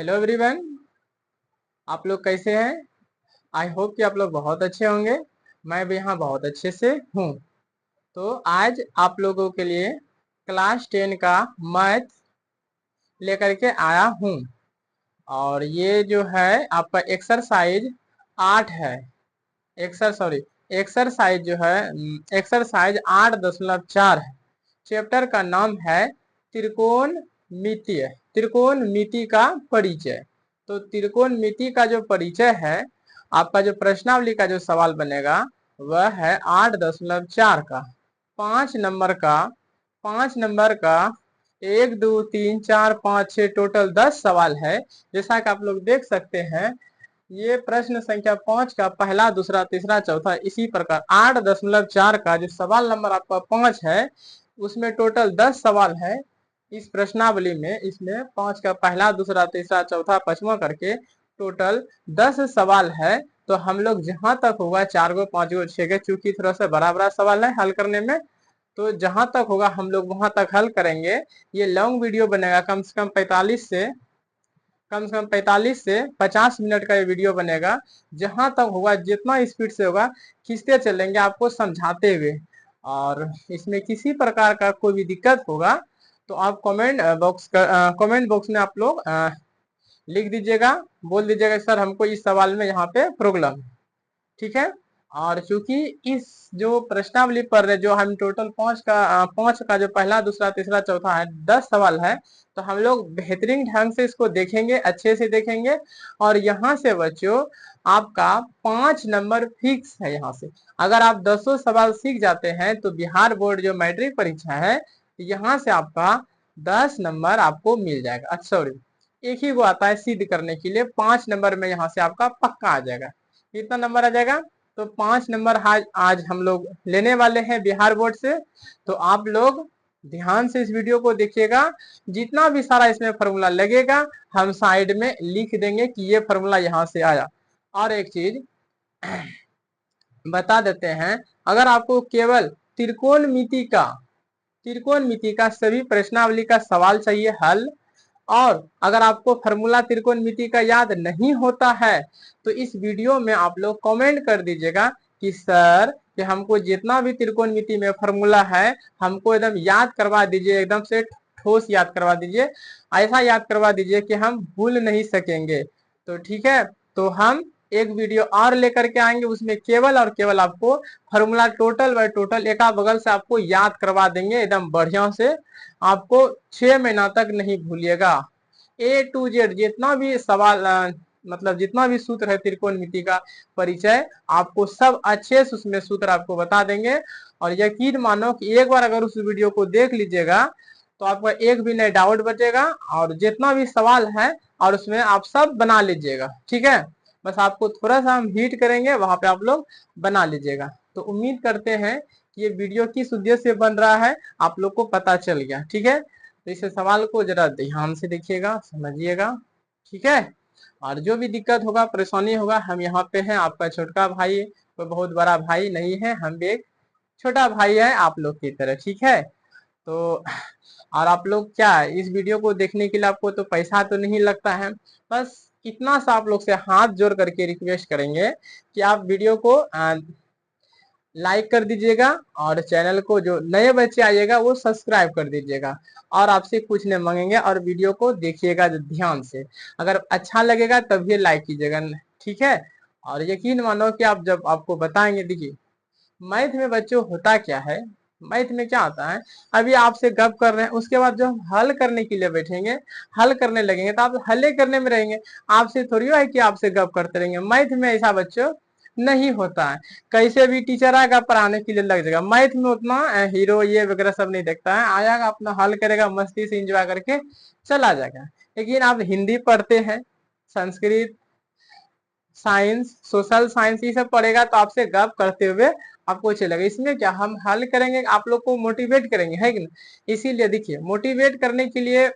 Hello everyone, आप लोग कैसे हैं? आई होप कि आप लोग बहुत अच्छे होंगे। मैं भी यहाँ बहुत अच्छे से हूँ। तो आज आप लोगों के लिए क्लास 10 का मैथ लेकर के आया हूँ। और ये जो है आपका एक्सरसाइज 8 है। एक्सरसाइज जो है एक्सरसाइज 8.4 है। चैप्टर का नाम है त्रिकोणमिति का परिचय। तो त्रिकोणमिति का जो परिचय है, आपका जो प्रश्नावली का जो सवाल बनेगा वह है 8.4 का 5 नंबर का 1 2 3 4 5 6 टोटल 10 सवाल है। जैसा कि आप लोग देख सकते हैं, ये प्रश्न संख्या 5 का पहला, दूसरा, तीसरा, चौथा, इसी प्रकार 8.4 का जो सवाल नंबर आपका 5 है, उसमें टोटल 10 सवाल है। इस प्रश्नावली में इसमें 5 का पहला, दूसरा, तीसरा, चौथा, पांचवा करके टोटल 10 सवाल है। तो हम लोग जहां तक होगा 4 गो, 5 गो, 6 गो, चूंकि थोड़ा सा बड़ा बड़ा सवाल है हल करने में, तो जहां तक होगा हम लोग वहां तक हल करेंगे। ये लॉन्ग वीडियो बनेगा, कम से कम 45 से 50 मिनट का ये वीडियो बनेगा। जहां तक होगा जितना स्पीड से होगा खींचते चलेंगे आपको समझाते हुए। और इसमें किसी प्रकार का कोई भी दिक्कत होगा तो आप कमेंट बॉक्स में आप लोग लिख दीजिएगा, बोल दीजिएगा सर हमको इस सवाल में यहाँ पे प्रॉब्लम है। ठीक है। और चूंकि इस जो प्रश्नावली पर जो हम टोटल 5 का जो पहला, दूसरा, तीसरा, चौथा है 10 सवाल है, तो हम लोग बेहतरीन ढंग से इसको देखेंगे, अच्छे से देखेंगे। और यहाँ से बच्चों आपका 5 नंबर फिक्स है। यहाँ से अगर आप 10 सवाल सीख जाते हैं तो बिहार बोर्ड जो मैट्रिक परीक्षा है, यहाँ से आपका 10 नंबर आपको मिल जाएगा। अच्छा, सॉरी, एक ही वो आता है सिद्ध करने के लिए। 5 नंबर में यहाँ से आपका पक्का आ जाएगा। कितना नंबर आ जाएगा? तो 5 नंबर आज हम लोग लेने वाले हैं बिहार बोर्ड से। तो आप लोग ध्यान से इस वीडियो को देखिएगा। जितना भी सारा इसमें फॉर्मूला लगेगा हम साइड में लिख देंगे कि ये फॉर्मूला यहाँ से आया। और एक चीज बता देते हैं, अगर आपको केवल त्रिकोणमिति का सभी प्रश्नावली का सवाल चाहिए हल, और अगर आपको फॉर्मूला त्रिकोणमिति का याद नहीं होता है, तो इस वीडियो में आप लोग कमेंट कर दीजिएगा कि सर कि हमको जितना भी त्रिकोणमिति में फॉर्मूला है हमको एकदम याद करवा दीजिए, एकदम से ठोस याद करवा दीजिए, ऐसा याद करवा दीजिए कि हम भूल नहीं सकेंगे। तो ठीक है, तो हम एक वीडियो और लेकर के आएंगे, उसमें केवल और केवल आपको फॉर्मूला टोटल बाय टोटल एक बगल से आपको याद करवा देंगे एकदम बढ़िया से। आपको 6 महीना तक नहीं भूलिएगा। A to Z जितना भी सवाल मतलब जितना भी सूत्र है त्रिकोणमिति का परिचय, आपको सब अच्छे से उसमें सूत्र आपको बता देंगे। और यकीन मानो कि एक बार अगर उस वीडियो को देख लीजिएगा तो आपका एक भी नहीं डाउट बचेगा, और जितना भी सवाल है और उसमें आप सब बना लीजिएगा। ठीक है, बस आपको थोड़ा सा हम हीट करेंगे, वहां पे आप लोग बना लीजिएगा। तो उम्मीद करते हैं कि ये वीडियो किस उद्देश्य से बन रहा है आप लोग को पता चल गया। ठीक है, तो इस सवाल को जरा ध्यान से देखिएगा, समझिएगा। ठीक है, और जो भी दिक्कत होगा, परेशानी होगा, हम यहाँ पे हैं, आपका छोटका भाई, कोई बहुत बड़ा भाई नहीं है, हम भी एक छोटा भाई है आप लोग की तरह। ठीक है, तो और आप लोग क्या इस वीडियो को देखने के लिए आपको तो पैसा तो नहीं लगता है, बस इतना सा आप लोग से हाथ जोड़ करके रिक्वेस्ट करेंगे कि आप वीडियो को लाइक कर दीजिएगा, और चैनल को जो नए बच्चे आइएगा वो सब्सक्राइब कर दीजिएगा। और आपसे कुछ नहीं मांगेंगे, और वीडियो को देखिएगा ध्यान से, अगर अच्छा लगेगा तभी लाइक कीजिएगा। ठीक है, और यकीन मानो कि आप जब आपको बताएंगे, देखिए मैथ में बच्चों होता क्या है, मैथ में क्या होता है, अभी आपसे गप कर रहे हैं, उसके बाद जो हम हल करने के लिए बैठेंगे, हल करने लगेंगे तो आप हले करने में रहेंगे, आपसे थोड़ी है कि आपसे गप करते रहेंगे। मैथ में ऐसा बच्चों नहीं होता है। कैसे भी टीचर आएगा पढ़ाने के लिए लग जाएगा, मैथ में उतना हीरो ये वगैरह सब नहीं देखता है, आएगा अपना हल करेगा, मस्ती से एंजॉय करके चला जाएगा। लेकिन आप हिंदी पढ़ते हैं, संस्कृत, साइंस, सोशल साइंस, ये सब पढ़ेगा तो आपसे गप करते हुए आपको चलेगा। इसमें क्या हम हल करेंगे, आप लोग को मोटिवेट करेंगे, है कि ना। इसीलिए देखिए मोटिवेट करने के लिए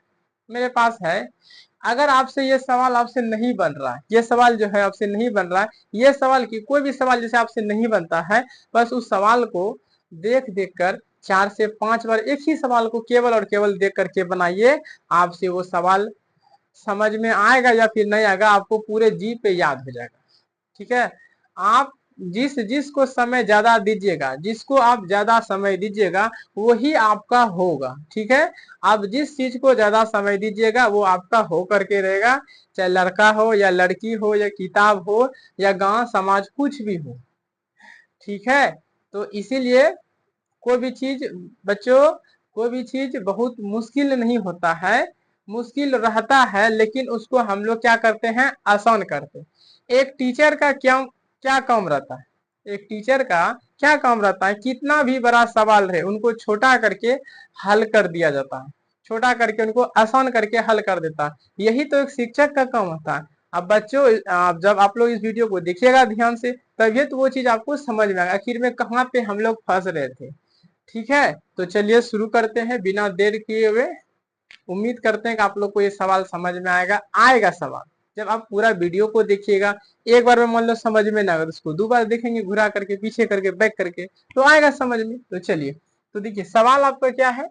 मेरे पास है, अगर आपसे ये सवाल आपसे नहीं बन रहा है, ये सवाल जो है आपसे नहीं बन रहा है, ये सवाल की कोई भी सवाल जैसे आपसे नहीं बनता है, बस उस सवाल को देख देख कर 4 से 5 बार एक ही सवाल को केवल और केवल देख करके बनाइए, आपसे वो सवाल समझ में आएगा या फिर नहीं आएगा, आपको पूरे जी पे याद हो जाएगा। ठीक है, आप जिसको समय ज्यादा दीजिएगा, जिसको आप ज्यादा समय दीजिएगा वही आपका होगा। ठीक है, आप जिस चीज को ज्यादा समय दीजिएगा वो आपका हो करके रहेगा, चाहे लड़का हो या लड़की हो या किताब हो या गांव समाज कुछ भी हो। ठीक है, तो इसीलिए कोई भी चीज बच्चों, कोई भी चीज बहुत मुश्किल नहीं होता है, मुश्किल रहता है लेकिन उसको हम लोग क्या करते हैं, आसान करते हैं। एक टीचर का क्या क्या काम रहता है, एक टीचर का क्या काम रहता है, कितना भी बड़ा सवाल रहे उनको छोटा करके हल कर दिया जाता है, छोटा करके उनको आसान करके हल कर देता है। यही तो एक शिक्षक का काम होता है। अब बच्चों, जब आप लोग इस वीडियो को देखिएगा ध्यान से, तभी तो वो चीज आपको समझ में आएगा आखिर में कहाँ पे हम लोग फंस रहे थे। ठीक है, तो चलिए शुरू करते हैं बिना देर किए हुए। उम्मीद करते हैं कि आप लोग को ये सवाल समझ में आएगा। आएगा सवाल जब आप पूरा वीडियो को देखिएगा। एक बार में मान लो समझ में ना आएगा, उसको दो बार देखेंगे, घुरा करके, पीछे करके, बैक करके, तो आएगा समझ में। तो चलिए, तो देखिए सवाल आपका क्या है।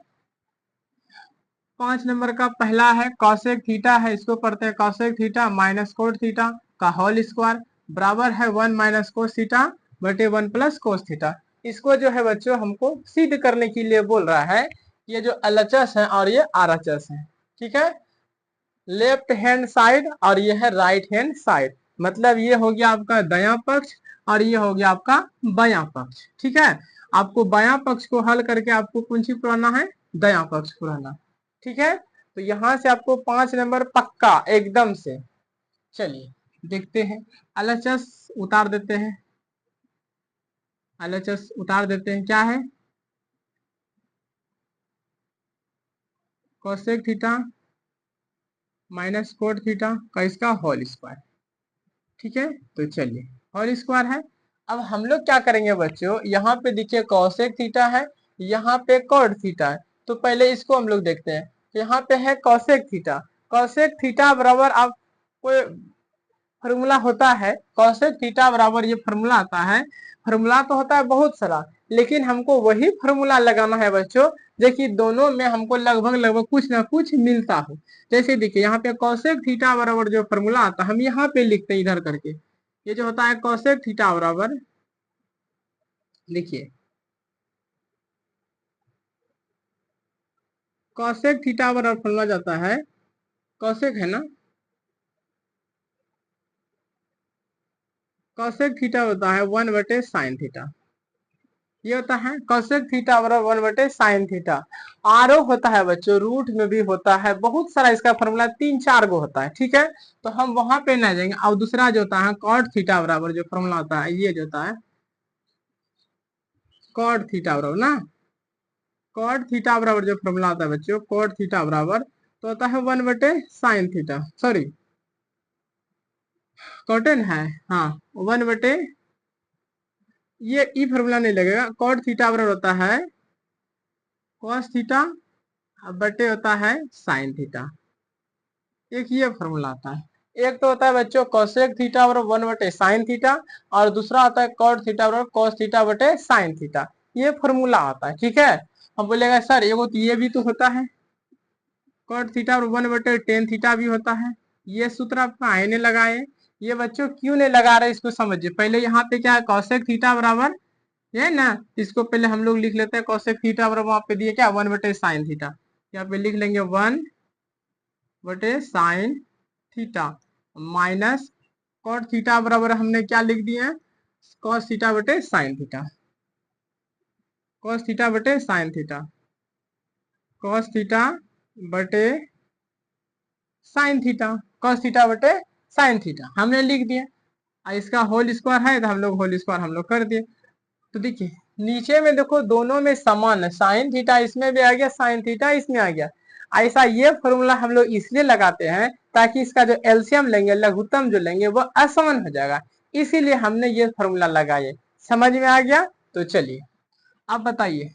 5 नंबर का पहला है कॉसेक थीटा है, इसको पढ़ते हैं। Cosec theta minus cot theta का होल स्क्वायर बराबर है 1 माइनस कोस थीटा बटे 1 प्लस कोस थीटा। इसको जो है बच्चों हमको सिद्ध करने के लिए बोल रहा है, ये जो एलएचएस है और ये आरएचएस है। ठीक है, लेफ्ट हैंड साइड और ये है राइट हैंड साइड, मतलब ये हो गया आपका दायां पक्ष और ये हो गया आपका बायां पक्ष। ठीक है, आपको बायां पक्ष को हल करके आपको कौन सी पुराना है, दायां पक्ष पुराना। ठीक है, तो यहां से आपको 5 नंबर पक्का एकदम से। चलिए देखते हैं, एलएचएस उतार देते हैं, एलएचएस उतार देते हैं। क्या है, cosec theta minus cot theta का इसका होल स्क्वायर। ठीक है, तो चलिए होल स्क्वायर है। अब हम लोग क्या करेंगे बच्चों, यहाँ पे देखिए कॉसेक थीटा है, यहाँ पे कॉट थीटा है, तो पहले इसको हम लोग देखते हैं। यहाँ पे है कॉसेक थीटा, कॉसेक थीटा बराबर, आप कोई फॉर्मूला होता है कॉसेक थीटा बराबर, ये फॉर्मूला आता है। फॉर्मूला तो होता है बहुत सारा, लेकिन हमको वही फॉर्मूला लगाना है बच्चों देखिए दोनों में हमको लगभग लगभग कुछ ना कुछ मिलता हो। जैसे देखिए यहाँ पे कॉसेक थीटा बराबर जो फॉर्मूला आता है हम यहाँ पे लिखते हैं इधर करके, ये जो होता है कॉसेक थीटा बराबर, देखिए कॉसेक थीटा बराबर फॉर्मूला जाता है, कॉसेक है ना, कॉसेक थीटा होता है 1/sin थीटा, ये होता है कॉसेक थीटा बराबर 1/sin थीटा। आरो होता है बच्चों, रूट में भी होता है, बहुत सारा इसका फॉर्मूला 3-4 गो होता है। ठीक है, तो हम वहां पे ना जाएंगे। और दूसरा जो होता है कॉट थीटा बराबर जो फॉर्मूला होता है, ये जो होता है कॉट थीटा बराबर ना, कॉट थीटा बराबर जो फॉर्मूला होता है बच्चों, कॉट थीटा बराबर तो होता है 1/sin थीटा, सॉरी कॉटन है, हाँ 1 ये ई फॉर्मूला नहीं लगेगा। कॉट थीटा बराबर होता है कॉस थीटा बटे होता है साइन थीटा, एक ये फॉर्मूला आता है। एक तो होता है बच्चों कोसेक थीटा बराबर 1/sin थीटा, और दूसरा होता है कॉट थीटा बराबर कॉस थीटा बटे साइन थीटा, ये फॉर्मूला आता है। ठीक है, हम बोलेगा सर ये भी तो होता है, कॉट थीटा बराबर 1/tan थीटा भी होता है, ये सूत्र आपका आईने लगाए। ये बच्चों क्यों नहीं लगा रहे इसको समझिए। पहले यहाँ पे क्या है, कॉसेक थीटा बराबर है ना, इसको पहले हम लोग लिख लेते हैं। कॉसेक थीटा बराबर वहां पे दिए क्या, 1/sin थीटा, यहाँ पे लिख लेंगे 1/sin theta minus cot theta बराबर हमने क्या लिख दिया है, कॉस थीटा बटे साइन थीटा, कॉस थीटा बटे साइन थीटा, कॉस थीटा बटे साइन थीटा, कॉस थीटा बटे साइन थीटा हमने लिख दिया। इसका होल स्क्वायर है तो हम लोग होल स्क्वायर हम लोग कर दिए। तो देखिए नीचे में देखो दोनों में समान है, साइन थीटा इसमें भी आ गया, साइन थीटा इसमें आ गया। ऐसा ये फॉर्मूला हम लोग इसलिए लगाते हैं ताकि इसका जो एलसीएम लेंगे, लघुत्तम जो लेंगे वो आसान हो जाएगा, इसीलिए हमने ये फॉर्मूला लगाए। समझ में आ गया, तो चलिए अब बताइए।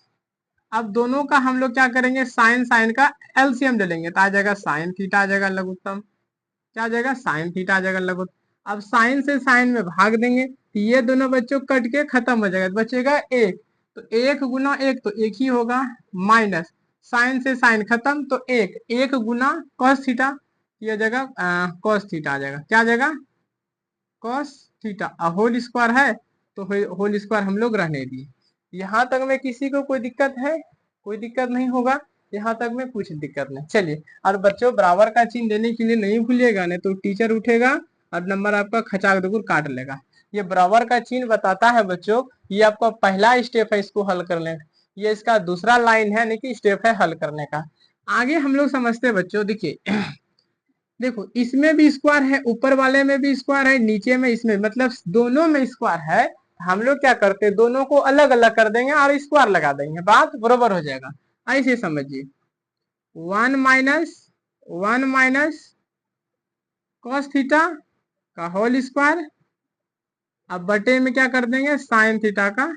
अब दोनों का हम लोग क्या करेंगे, साइन साइन का एलसीएम ले लेंगे, तो आ जाएगा साइन थीटा आ जाएगा लघुत्तम, क्या आ जाएगा, साइन थीटा आ जाएगा लघुत्तम। अब साइन से साइन में भाग देंगे तो ये दोनों बच्चों कट के खत्म हो जाएगा, बचेगा एक, तो 1 गुना 1 तो 1 ही होगा, माइनस साइन से साइन खत्म तो 1 गुना कॉस थीटा, ये जगह कॉस थीटा आ जाएगा, क्या आ जाएगा कॉस थीटा। होल स्क्वायर है तो होल स्क्वायर हम लोग रहने दिए। यहाँ तक में किसी को कोई दिक्कत है? कोई दिक्कत नहीं होगा, यहाँ तक में कुछ दिक्कत नहीं। चलिए, और बच्चों बराबर का चिन्ह देने के लिए नहीं भूलिएगा, नहीं तो टीचर उठेगा और नंबर आपका खचाक दूर काट लेगा। ये बराबर का चिन्ह बताता है बच्चों, ये आपका पहला स्टेप है इसको हल करने का, ये इसका दूसरा लाइन है, नहीं कि स्टेप है हल करने का। आगे हम लोग समझते हैं बच्चों, देखिए देखो इसमें भी स्क्वायर है, ऊपर वाले में भी स्क्वायर है, नीचे में इसमें, मतलब दोनों में स्क्वायर है। हम लोग क्या करते हैं, दोनों को अलग अलग कर देंगे और स्क्वायर लगा देंगे, बात बराबर हो जाएगा। ऐसे समझिए, 1 माइनस कॉस थीटा का होल स्क्वायर, अब बटे में क्या कर देंगे, साइन थीटा का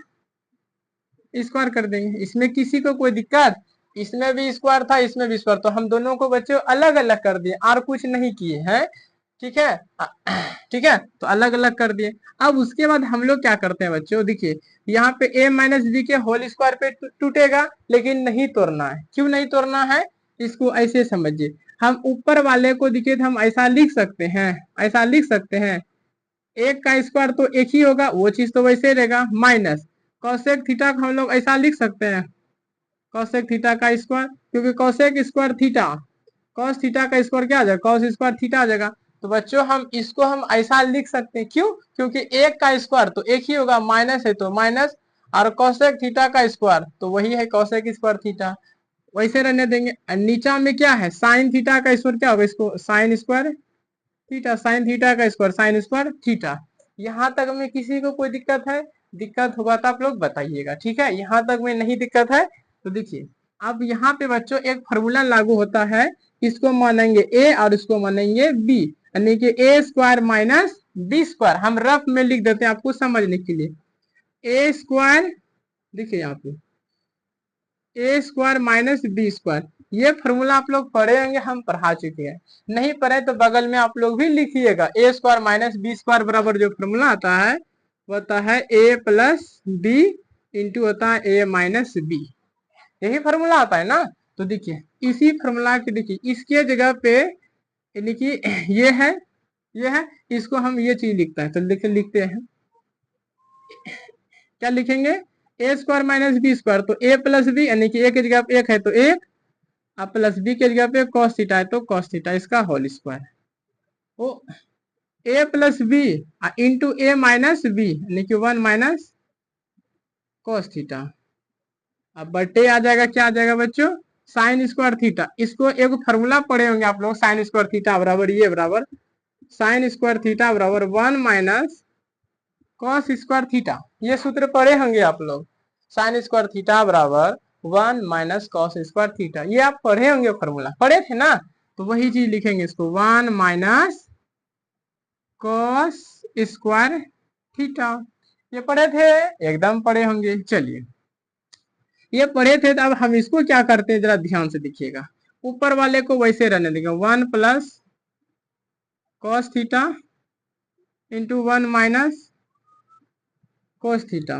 स्क्वायर कर देंगे। इसमें किसी को कोई दिक्कत? इसमें भी स्क्वायर था, इसमें भी स्क्वायर, तो हम दोनों को बच्चों अलग अलग कर दिए और कुछ नहीं किए हैं, ठीक है। ठीक है, तो अलग अलग कर दिए। अब उसके बाद हम लोग क्या करते हैं बच्चों, देखिए यहाँ पे a माइनस बी के होल स्क्वायर पे टूटेगा, लेकिन नहीं तोड़ना है। क्यों नहीं तोड़ना है, इसको ऐसे समझिए, हम ऊपर वाले को देखिए तो हम ऐसा लिख सकते हैं, ऐसा लिख सकते हैं, एक का स्क्वायर तो एक ही होगा, वो चीज तो वैसे रहेगा, माइनस कॉसेक थीटा को हम लोग ऐसा लिख सकते हैं, कॉसेक थीटा का स्क्वायर, क्योंकि cosec square theta, cos theta का स्क्वायर क्या आ जाएगा, कॉस स्क्वायर थीटा आ जाएगा। तो बच्चों हम इसको हम ऐसा लिख सकते हैं, क्यों, क्योंकि एक का स्क्वायर तो एक ही होगा, माइनस है तो माइनस, और कॉसेक थीटा का स्क्वायर तो वही है कॉसेक स्क्वायर थीटा, वैसे रहने देंगे। नीचा में क्या है, साइन थीटा का स्क्वायर क्या होगा, इसको sign square theta, sine theta का स्क्वायर साइन स्क्वायर थीटा। यहाँ तक में किसी को कोई दिक्कत है? दिक्कत होगा तो आप लोग बताइएगा, ठीक है। यहाँ तक में नहीं दिक्कत है तो देखिए, अब यहाँ पे बच्चों एक फॉर्मूला लागू होता है, इसको मानेंगे ए और इसको मानेंगे बी, यानी कि ए स्क्वायर माइनस बी स्क्वायर। हम रफ में लिख देते हैं आपको समझने के लिए, ए स्क्वायर, देखिए यहाँ पे ए स्क्वायर माइनस बी स्क्वायर, ये फॉर्मूला आप लोग पढ़े होंगे, हम पढ़ा चुके हैं। नहीं पढ़े तो बगल में आप लोग भी लिखिएगा, ए स्क्वायर माइनस बी स्क्वायर बराबर जो फॉर्मूला आता है वो होता है ए प्लस बी इंटू होता है ए माइनस बी, यही फॉर्मूला आता है ना। तो देखिए इसी फॉर्मूला के, देखिए इसके जगह पे यानी कि ये है, इसको हम ये चीज लिखता है, तो लिखते हैं, क्या लिखेंगे, ए स्क्वायर माइनस बी स्क्वायर, तो ए प्लस बी, यानी कि ए की जगह पे एक है तो एक, अब प्लस बी की जगह पे कॉस थीटा है तो कॉस थीटा, इसका होल स्क्वायर, वो ए प्लस बी इंटू ए माइनस बी, यानी कि 1 माइनस कॉस थीटा। अब बटे आ जाएगा, क्या आ जाएगा बच्चों, साइन स्क्वायर थीटा। इसको एक फॉर्मूला पढ़े होंगे आप लोग, साइन स्क्वायर थीटा बराबर ये बराबर साइन स्क्वायर थीटा बराबर 1 माइनस कॉस स्क्वायर थीटा, ये सूत्र पढ़े होंगे आप लोग, साइन स्क्वायर थीटा बराबर 1 माइनस कॉस स्क्वायर थीटा, ये आप पढ़े होंगे, फॉर्मूला पढ़े थे ना। तो वही चीज लिखेंगे, इसको 1 माइनस कॉस स्क्वायर थीटा, ये पढ़े थे, एकदम पढ़े होंगे। चलिए ये पढ़े थे, तो अब हम इसको क्या करते हैं जरा ध्यान से देखिएगा, ऊपर वाले को वैसे रहने देंगे, 1 plus cos theta into 1 minus cos theta.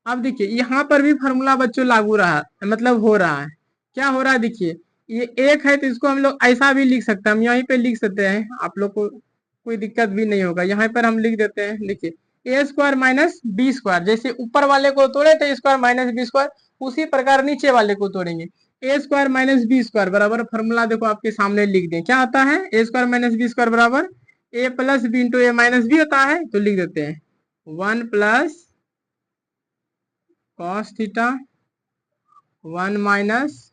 अब देखिए यहाँ पर भी फॉर्मूला बच्चों लागू रहा, मतलब हो रहा है, क्या हो रहा है, देखिए ये एक है तो इसको हम लोग ऐसा भी लिख सकते हैं, हम यहीं पे लिख सकते हैं, आप लोग को कोई दिक्कत भी नहीं होगा, यहाँ पर हम लिख देते हैं, देखिए ए स्क्वायर माइनस बी स्क्वायर, जैसे ऊपर वाले को तोड़े थे स्क्वायर माइनस बी स्क्वायर, उसी प्रकार नीचे वाले को तोड़ेंगे, ए स्क्वायर माइनस बी स्क्वायर बराबर, फॉर्मूला देखो आपके सामने लिख दें, क्या आता है, ए स्क्वायर माइनस बी स्क्वायर बराबर ए प्लस बी इंटू ए माइनस बी होता है, तो लिख देते हैं 1 plus cos theta 1 minus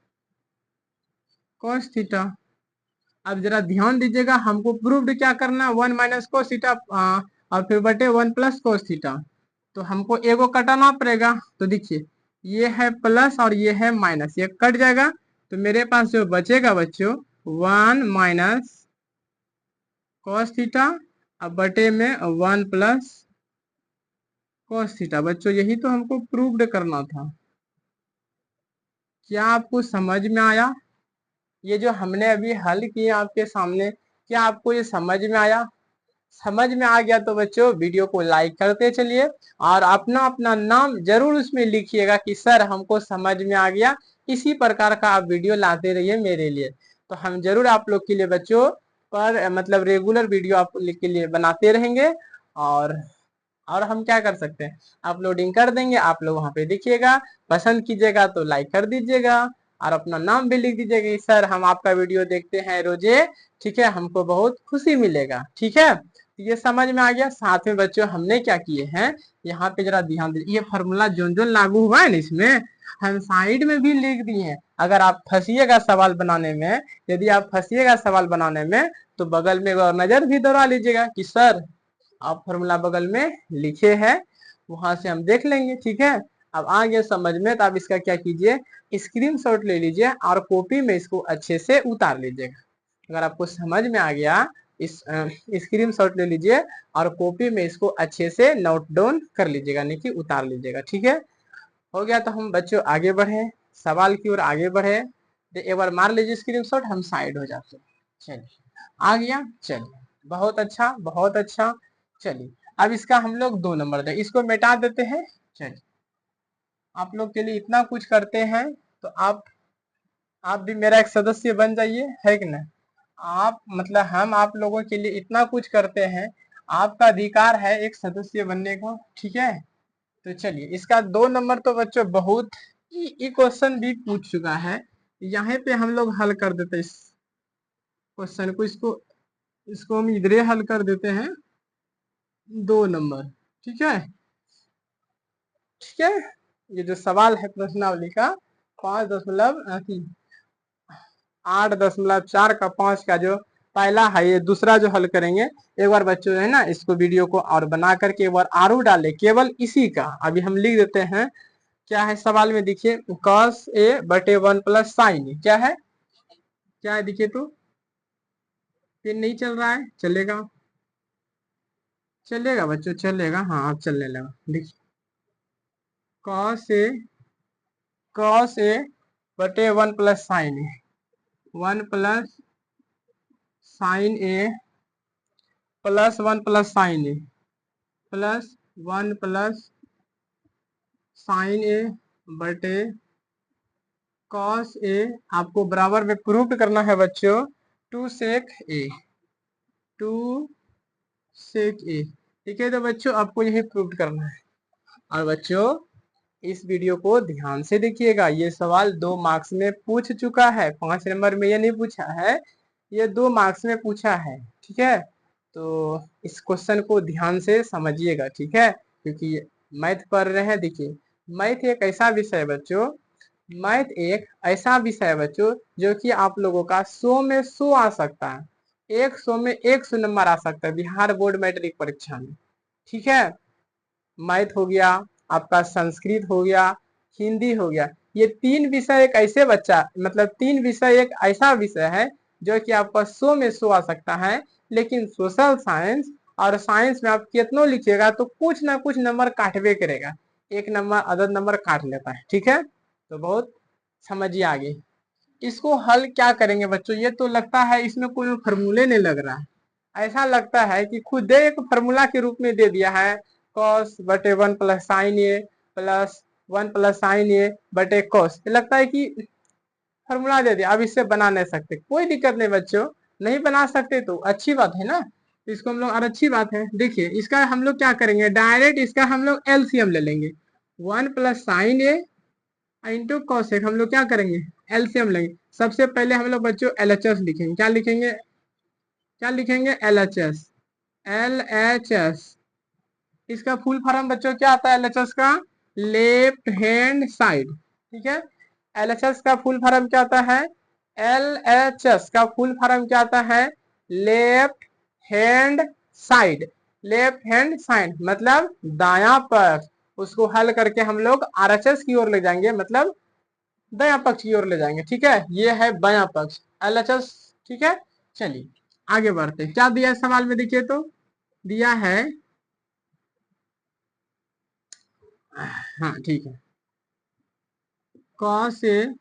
cos theta. अब जरा ध्यान दीजिएगा, हमको प्रूव्ड क्या करना है, 1 माइनस कॉस थीटा और फिर बटे 1 प्लस कॉस थीटा, तो हमको एगो कटाना पड़ेगा। तो देखिए ये है प्लस और ये है माइनस, ये कट जाएगा, तो मेरे पास जो बचेगा बच्चों 1 माइनस कॉस थीटा, अब बटे में 1 प्लस कॉस थीटा। बच्चों यही तो हमको प्रूव्ड करना था, क्या आपको समझ में आया? ये जो हमने अभी हल किया आपके सामने, क्या आपको ये समझ में आया? समझ में आ गया तो बच्चों वीडियो को लाइक करते चलिए और अपना अपना नाम जरूर उसमें लिखिएगा कि सर हमको समझ में आ गया। इसी प्रकार का आप वीडियो लाते रहिए मेरे लिए। तो हम जरूर आप लोग के लिए बच्चों पर मतलब रेगुलर वीडियो आप के लिए बनाते रहेंगे। और हम क्या कर सकते हैं, अपलोडिंग कर देंगे, आप लोग वहां पे देखिएगा, पसंद कीजिएगा तो लाइक कर दीजिएगा और अपना नाम भी लिख दीजिएगा कि सर हम आपका वीडियो देखते हैं रोजे, ठीक है, हमको बहुत खुशी मिलेगा। ठीक है, ये समझ में आ गया। साथ में बच्चों हमने क्या किए हैं, यहाँ पे जरा ध्यान दीजिए, ये फॉर्मूला जो जो लागू हुआ है ना इसमें हम साइड में भी लिख दिए हैं। अगर आप फंसिएगा सवाल बनाने में, यदि आप फंसिएगा सवाल बनाने में, तो बगल में एक और नजर भी दौड़ा लीजिएगा कि सर आप फॉर्मूला बगल में लिखे हैं, वहां से हम देख लेंगे। ठीक है, अब आ गया समझ में, तो आप इसका क्या कीजिए, स्क्रीनशॉट ले लीजिए और कॉपी में इसको अच्छे से उतार लीजिएगा। अगर आपको समझ में आ गया, इस स्क्रीनशॉट ले लीजिए और कॉपी में इसको अच्छे से नोट डाउन कर लीजिएगा, नहीं कि उतार लीजिएगा। ठीक है, हो गया। तो हम बच्चों आगे बढ़े, सवाल की ओर आगे बढ़े, तो एक बार मार लीजिए स्क्रीनशॉट, हम साइड हो जाते हैं। चलिए आ गया, चलिए बहुत अच्छा बहुत अच्छा। चलिए अब इसका हम लोग 2 नंबर दे, इसको मिटा देते हैं। चलिए आप लोग के लिए इतना कुछ करते हैं, तो आप भी मेरा एक सदस्य बन जाइए, है कि नहीं। आप मतलब हम आप लोगों के लिए इतना कुछ करते हैं, आपका अधिकार है एक सदस्य बनने का। ठीक है, तो चलिए इसका 2 नंबर तो बच्चों बहुत ये क्वेश्चन भी पूछ चुका है, यहाँ पे हम लोग हल कर देते हैं इस क्वेश्चन को, इसको हम इधरे हल कर देते हैं 2 नंबर। ठीक है, ठीक है, ये जो सवाल है प्रश्नावली का 8.4 का 5 का जो पहला है, ये दूसरा जो हल करेंगे, एक बार बच्चों है ना इसको वीडियो को और बना करके एक बार आरू डाले केवल इसी का। अभी हम लिख देते हैं, क्या है सवाल में, देखिए cos a बटे 1 प्लस साइन ए, क्या है, क्या है देखिए तो, ये नहीं चल रहा है, चलेगा चलेगा बच्चों, चलेगा, हाँ अब चलने लगा। देखिए cos a बटे 1 प्लस साइन ए, 1 प्लस साइन ए प्लस 1 प्लस साइन ए प्लस 1 प्लस साइन ए बटे कॉस ए, आपको बराबर में प्रूफ करना है बच्चों 2 सेक ए, 2 सेक ए। ठीक है, तो बच्चों आपको यही प्रूफ करना है। और बच्चों इस वीडियो को ध्यान से देखिएगा, ये सवाल 2 मार्क्स में पूछ चुका है, 5 नंबर में ये नहीं पूछा है, ये 2 मार्क्स में पूछा है। ठीक है, तो इस क्वेश्चन को ध्यान से समझिएगा। ठीक है, क्योंकि मैथ पढ़ रहे हैं। देखिए मैथ एक ऐसा विषय है बच्चों, मैथ एक ऐसा विषय है बच्चों जो कि आप लोगों का 100 में 100 आ सकता है, 100 में 100 नंबर आ सकता है बिहार बोर्ड मैट्रिक परीक्षा में। ठीक है, मैथ हो गया, आपका संस्कृत हो गया, हिंदी हो गया, ये 3 विषय एक ऐसे बच्चा मतलब 3 विषय एक ऐसा विषय है जो कि आपका 100 में 100 आ सकता है। लेकिन सोशल साइंस और साइंस में आप कितनों लिखिएगा तो कुछ ना कुछ नंबर काटवे करेगा, 1 नंबर आधा नंबर काट लेता है। ठीक है, तो बहुत समझिए आगे इसको हल क्या करेंगे बच्चों। ये तो लगता है इसमें कोई फॉर्मूले नहीं लग रहा है, ऐसा लगता है कि खुद एक फॉर्मूला के रूप में दे दिया है, कॉस बटे 1 प्लस साइन ए प्लस 1 प्लस साइन ए बटे कॉस, लगता है कि फॉर्मूला दे दिया, अब इससे बना नहीं सकते, कोई दिक्कत नहीं बच्चों, नहीं बना सकते तो अच्छी बात है ना, इसको हम लोग और अच्छी बात है। देखिए इसका हम लोग क्या करेंगे, डायरेक्ट इसका हम लोग एलसीएम ले लेंगे, 1 प्लस साइन ए इंटू कॉसेक, हम लोग क्या करेंगे एलसीएम लेंगे। सबसे पहले हम लोग बच्चों एलएचएस लिखेंगे, क्या लिखेंगे, क्या लिखेंगे एलएचएस, एलएचएस, इसका फुल फॉर्म बच्चों क्या आता है एलएचएस का, लेफ्ट हैंड साइड। ठीक है, एलएचएस का फुल फॉर्म क्या आता है, एलएचएस का फुल फॉर्म क्या आता है, left hand side, left hand side मतलब दाया पक्ष, उसको हल करके हम लोग आरएचएस की ओर ले जाएंगे, मतलब दाया पक्ष की ओर ले जाएंगे। ठीक है, ये है बाया पक्ष एलएचएस। ठीक है, चलिए आगे बढ़ते हैं, क्या दिया है सवाल में देखिए तो, दिया है, हाँ ठीक है, कॉस ए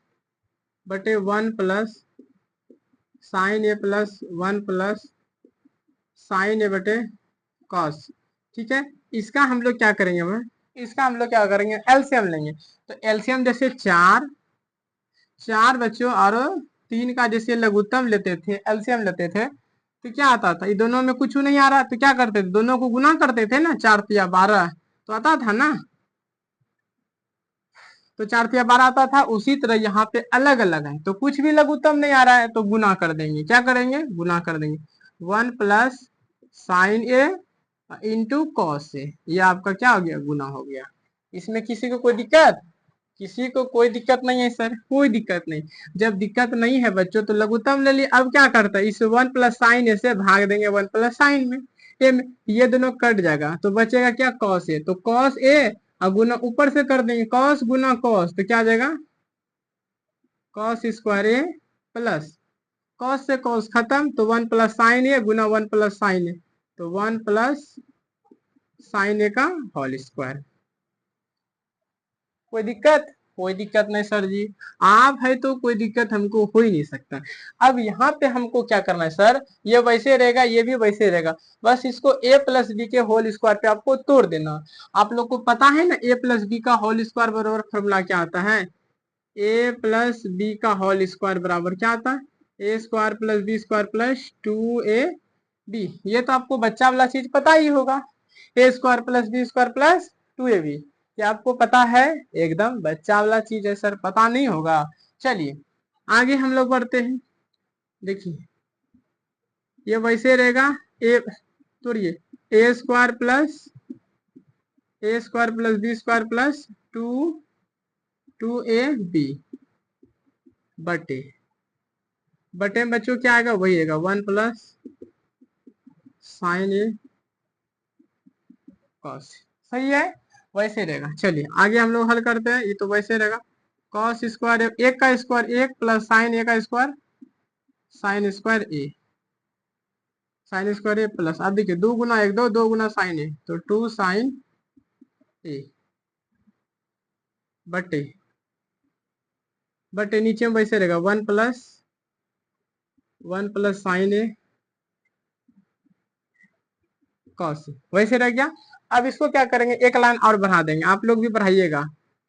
बटे 1 प्लस साइन ए प्लस 1 प्लस साइन ए बटे कॉस। ठीक है, इसका हम लोग क्या करेंगे, मैं इसका हम लोग क्या करेंगे एलसीएम लेंगे, तो एलसीएम जैसे 4 बच्चों और 3 का जैसे लघुत्तम लेते थे, एलसीएम लेते थे, तो क्या आता था, ये दोनों में कुछ नहीं आ रहा तो क्या करते थे, दोनों को गुना करते थे ना, 4 या 12 तो आता था ना, तो 4 या 12 आता था। उसी तरह यहाँ पे अलग अलग है तो कुछ भी लघुत्तम नहीं आ रहा है तो गुना कर देंगे, क्या करेंगे, गुना कर देंगे। 1 plus sign A into cos A, ये आपका क्या हो गया, गुना हो गया। इसमें किसी को कोई दिक्कत, किसी को कोई दिक्कत नहीं है सर, कोई दिक्कत नहीं। जब दिक्कत नहीं है बच्चों तो लघुत्तम ले लिए। अब क्या करता है, इस 1 प्लस साइन ए से भाग देंगे 1 प्लस साइन में, ये दोनों कट जाएगा तो बचेगा क्या, कॉस ए। तो कॉस ए और गुना ऊपर से कर देंगे, कॉस गुना कॉस तो क्या आ जाएगा, कॉस स्क्वायर ए प्लस कॉस से कॉस खत्म तो 1 प्लस साइन ए गुना 1 प्लस साइन ए, तो 1 प्लस साइन ए का होल स्क्वायर। कोई दिक्कत, कोई दिक्कत नहीं सर जी, आप है तो कोई दिक्कत हमको हो ही नहीं सकता। अब यहाँ पे हमको क्या करना है सर, ये वैसे रहेगा, ये भी वैसे रहेगा, बस इसको a प्लस बी के होल स्क्वायर पे आपको तोड़ देना। आप लोग को पता है ना a प्लस बी का होल स्क्वायर बराबर फॉर्मूला क्या आता है, a प्लस बी का होल स्क्वायर बराबर क्या आता है, ए square plus B square plus 2ab। ये तो आपको बच्चा वाला चीज पता ही होगा, A square plus B square plus 2ab, क्या आपको पता है, एकदम बच्चा वाला चीज है सर, पता नहीं होगा। चलिए आगे हम लोग बढ़ते हैं, देखिए ये वैसे रहेगा, ए तोड़िए, A square plus B square plus 2ab बटे बटे में बच्चों क्या आएगा, वही आएगा 1 प्लस साइन ए कॉस, सही है, वैसे रहेगा। चलिए आगे हम लोग हल करते हैं, ये तो वैसे रहेगा, कॉस स्क्वायर एक का स्क्वायर एक प्लस साइन ए का स्क्वायर साइन स्क्वायर ए, साइन स्क्वायर ए प्लस, अब देखिए 2 गुना 1 2 2 गुना साइन ए तो 2 साइन ए बटे बटे नीचे में वैसे रहेगा 1 प्लस साइन ए कॉस, वैसे रह गया। अब इसको क्या करेंगे, एक लाइन और बढ़ा देंगे, आप लोग भी बढ़ाइएगा।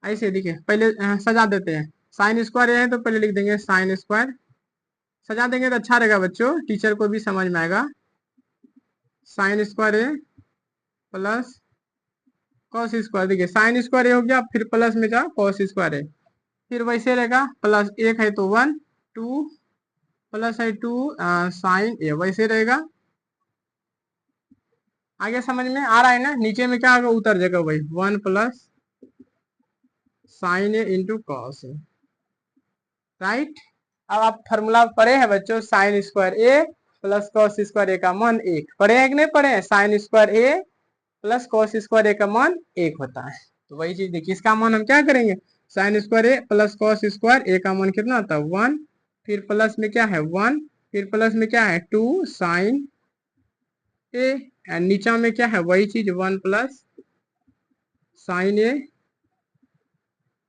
ऐसे देखिए पहले सजा देते हैं, साइन स्क्वायर है तो पहले लिख देंगे साइन स्क्वायर, सजा देंगे तो अच्छा रहेगा बच्चों, टीचर को भी समझ में आएगा। साइन स्क्वायर है प्लस कॉस स्क्वायर, देखिए साइन स्क्वायर ए हो गया, फिर प्लस में जाओ कॉस स्क्वायर है, फिर वैसे रहेगा, प्लस एक है तो 1 2 प्लस है 2 साइन ए, वैसे रहेगा। आगे समझ में आ रहा है ना, नीचे में क्या होगा, उतर जाएगा वही 1 plus sign A into cos A, right. अब आप फॉर्मूला पढ़े हैं बच्चों, साइन स्क्वायर ए प्लस कॉस स्क्वायर ए का मान 1, पढ़े हैं कि नहीं पढ़े हैं, साइन स्क्वायर ए प्लस कॉस स्क्वायर ए का मान 1 होता है। तो वही चीज देखिए, इसका मान हम क्या करेंगे, साइन स्क्वायर ए प्लस कॉस स्क्वायर ए का मान कितना होता है 1, फिर प्लस में क्या है 1, फिर प्लस में क्या है 2 साइन ए, एंड नीचा में क्या है वही चीज 1 plus sign A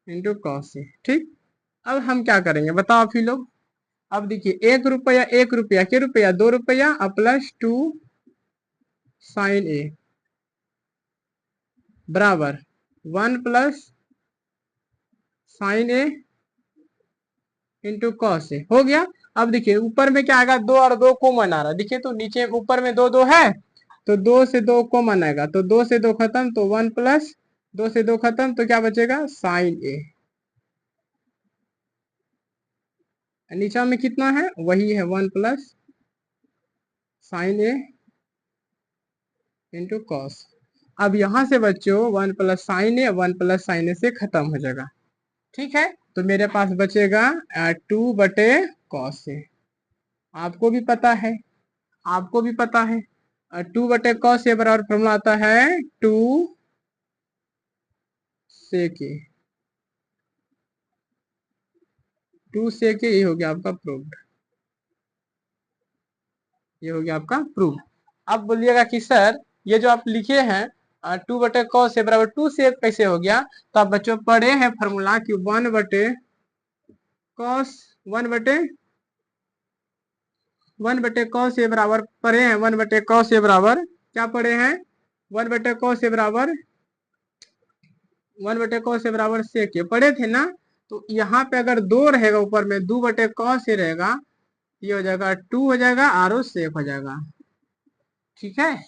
into cos A, ठीक। अब हम क्या करेंगे बताओ आप ही लोग, अब देखिए 1 रुपया के रुपया 2 रुपया और प्लस 2 साइन ए बराबर 1 plus sign A into cos A, हो गया। अब देखिए ऊपर में क्या आएगा, 2 और 2 कॉमन आ रहा है, देखिए तो नीचे ऊपर में 2 2 है तो 2 से 2 कॉमन आएगा, तो 2 से 2 खत्म तो 1 प्लस 2 से 2 खत्म तो क्या बचेगा साइन ए, नीचा में कितना है वही है 1 प्लस साइन ए इंटू कॉस। अब यहां से बच्चों 1 प्लस साइन ए 1 प्लस साइन ए से खत्म हो जाएगा, ठीक है। तो मेरे पास बचेगा 2 बटे कॉस ए, आपको भी पता है, आपको भी पता है 2 बटे कॉस ए बराबर फॉर्मूला आता है 2 सेक ए, 2 सेक ए, ये हो गया आपका प्रूव्ड, ये हो गया आपका प्रूव। अब बोलिएगा कि सर ये जो आप लिखे हैं 2 बटे कॉस ए बराबर 2 सेक कैसे हो गया, तो आप बच्चों पढ़े हैं फॉर्मूला कि 1 बटे कॉस 1 बटे कॉस ए बराबर पढ़े हैं, 1 बटे कॉस ए बराबर क्या पढ़े हैं, 1 बटे कॉस ए बराबर 1 बटे कॉस ए बराबर सेक ए पढ़े थे ना। तो यहाँ पे अगर 2 रहेगा ऊपर में 2/cos ही रहेगा, ये हो जाएगा 2 हो जाएगा और सेक हो जाएगा। ठीक है,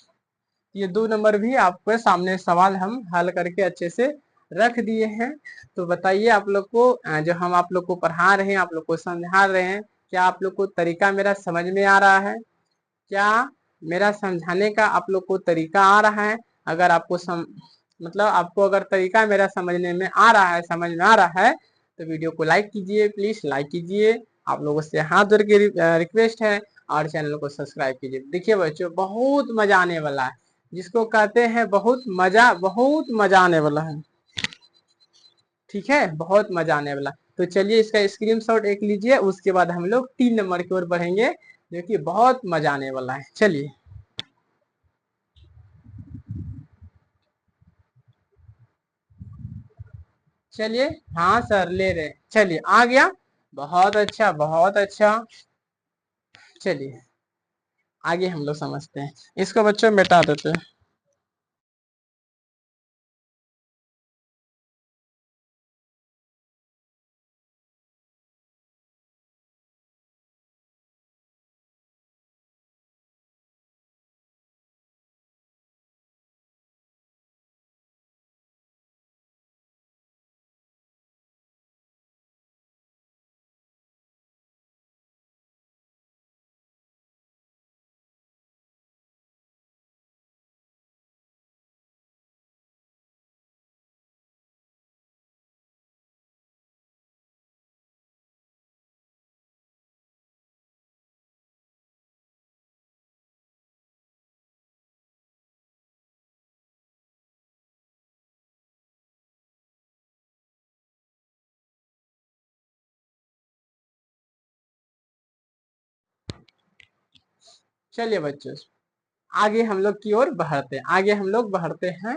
ये 2 नंबर भी आपके सामने सवाल हम हल करके अच्छे से रख दिए हैं। तो बताइए आप लोग को जो हम आप लोग को पढ़ा रहे हैं, आप लोग को समझा रहे हैं, क्या आप लोग को तरीका मेरा समझ में आ रहा है? क्या मेरा समझाने का आप लोग को तरीका आ रहा है? अगर आपको मतलब आपको अगर तरीका मेरा समझने में आ रहा है, समझ में आ रहा है, तो वीडियो को लाइक कीजिए, प्लीज लाइक कीजिए। आप लोगों से हाथ जोड़ के रिक्वेस्ट है, और चैनल को सब्सक्राइब कीजिए। देखिए बच्चों, बहुत मजा आने वाला है, जिसको कहते हैं बहुत मजा आने वाला है। ठीक है, बहुत मजा आने वाला। तो चलिए इसका स्क्रीनशॉट एक लीजिए, उसके बाद हम लोग 3 नंबर की ओर बढ़ेंगे, जो कि बहुत मजा आने वाला है। चलिए चलिए, हाँ सर ले रहे, चलिए आ गया, बहुत अच्छा बहुत अच्छा। चलिए आगे हम लोग समझते हैं, इसको बच्चों मिटा देते हैं। चलिए बच्चों, आगे हम लोग की ओर बढ़ते हैं, आगे हम लोग बढ़ते हैं,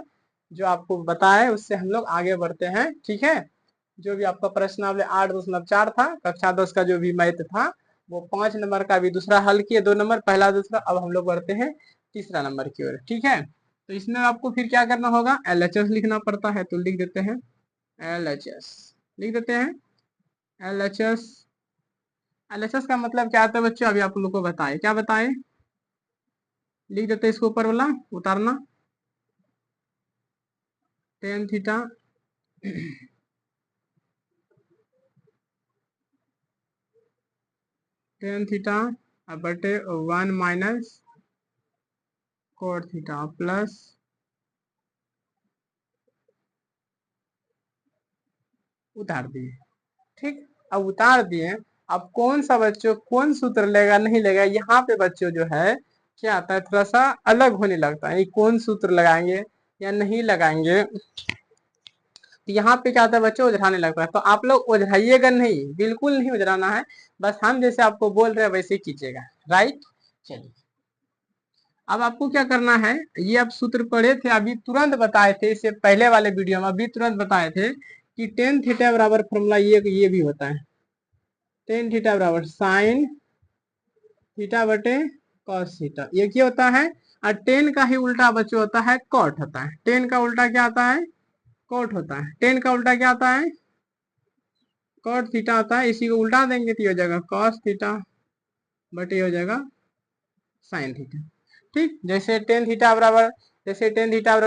जो आपको बताए उससे हम लोग आगे बढ़ते हैं। ठीक है, जो भी आपका प्रश्नावली 8.4 था, कक्षा 10 का जो भी मैथ था, वो 5 नंबर का भी दूसरा हल किए, 2 नंबर पहला दूसरा। अब हम लोग बढ़ते हैं तीसरा नंबर की ओर। ठीक है, तो इसमें आपको फिर क्या करना होगा, LHS लिखना पड़ता है, तो लिख देते हैं LHS, लिख देते हैं LHS। LHS का मतलब क्या आता है बच्चों, अभी आप लोग को बताए, क्या बताए, लिख देते हैं इसको ऊपर वाला उतारना, टेन थीटा टेन थीटा बटे 1 माइनस कोट थीटा प्लस, उतार दिए। ठीक, अब उतार दिए। अब कौन सा बच्चों, कौन सूत्र लेगा नहीं लेगा, यहाँ पे बच्चों जो है क्या आता है, थोड़ा सा अलग होने लगता है। कौन सूत्र लगाएंगे या नहीं लगाएंगे, तो यहाँ पे क्या होता है बच्चों, उजराने लगता है। तो आप लोग उजराइएगा नहीं, बिल्कुल नहीं उजराना है, बस हम जैसे आपको बोल रहे हैं वैसे कीजिएगा। राइट, चलिए अब आपको क्या करना है, ये आप सूत्र पढ़े थे अभी, तुरंत बताए थे इससे पहले वाले वीडियो में, अभी तुरंत बताए थे कि टेन थीटा बराबर फॉर्मूला ये भी होता है, टेन थीटा बराबर साइन थीटा बटे कॉस थीटा। ये क्या होता है, और टेन का ही उल्टा बच्चों होता है कॉट होता है। टेन का उल्टा क्या आता है, कॉट होता है। टेन का उल्टा क्या आता है, कॉट थीटा होता है। इसी को उल्टा देंगे तो ये हो जाएगा कॉस थीटा बटे हो जाएगा साइन थीटा। ठीक, जैसे टेन थीटा बराबर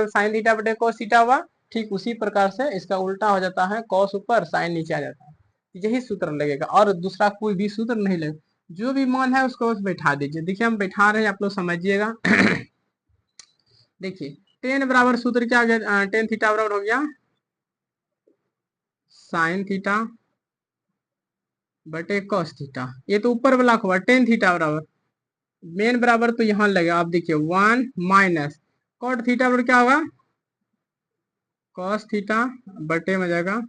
साइन थीटा बटे कॉस थीटा हुआ, ठीक उसी प्रकार से इसका उल्टा हो जाता है, कॉस ऊपर साइन नीचे आ जाता है। यही सूत्र लगेगा और दूसरा कोई भी सूत्र नहीं लगेगा, जो भी मान है उसको बस बैठा दीजिए। देखिए हम बैठा रहे हैं, आप लोग समझिएगा देखिए टेन बराबर सूत्र क्या हो गया, टेन थीटा बराबर हो गया साइन थीटा बटे कॉस थीटा। ये तो ऊपर वाला हुआ टेन थीटा बराबर, मेन बराबर तो यहाँ लगेगा, आप देखिए 1 माइनस कॉट थीटा बराबर क्या होगा, कॉस थीटा बटे में जाएगा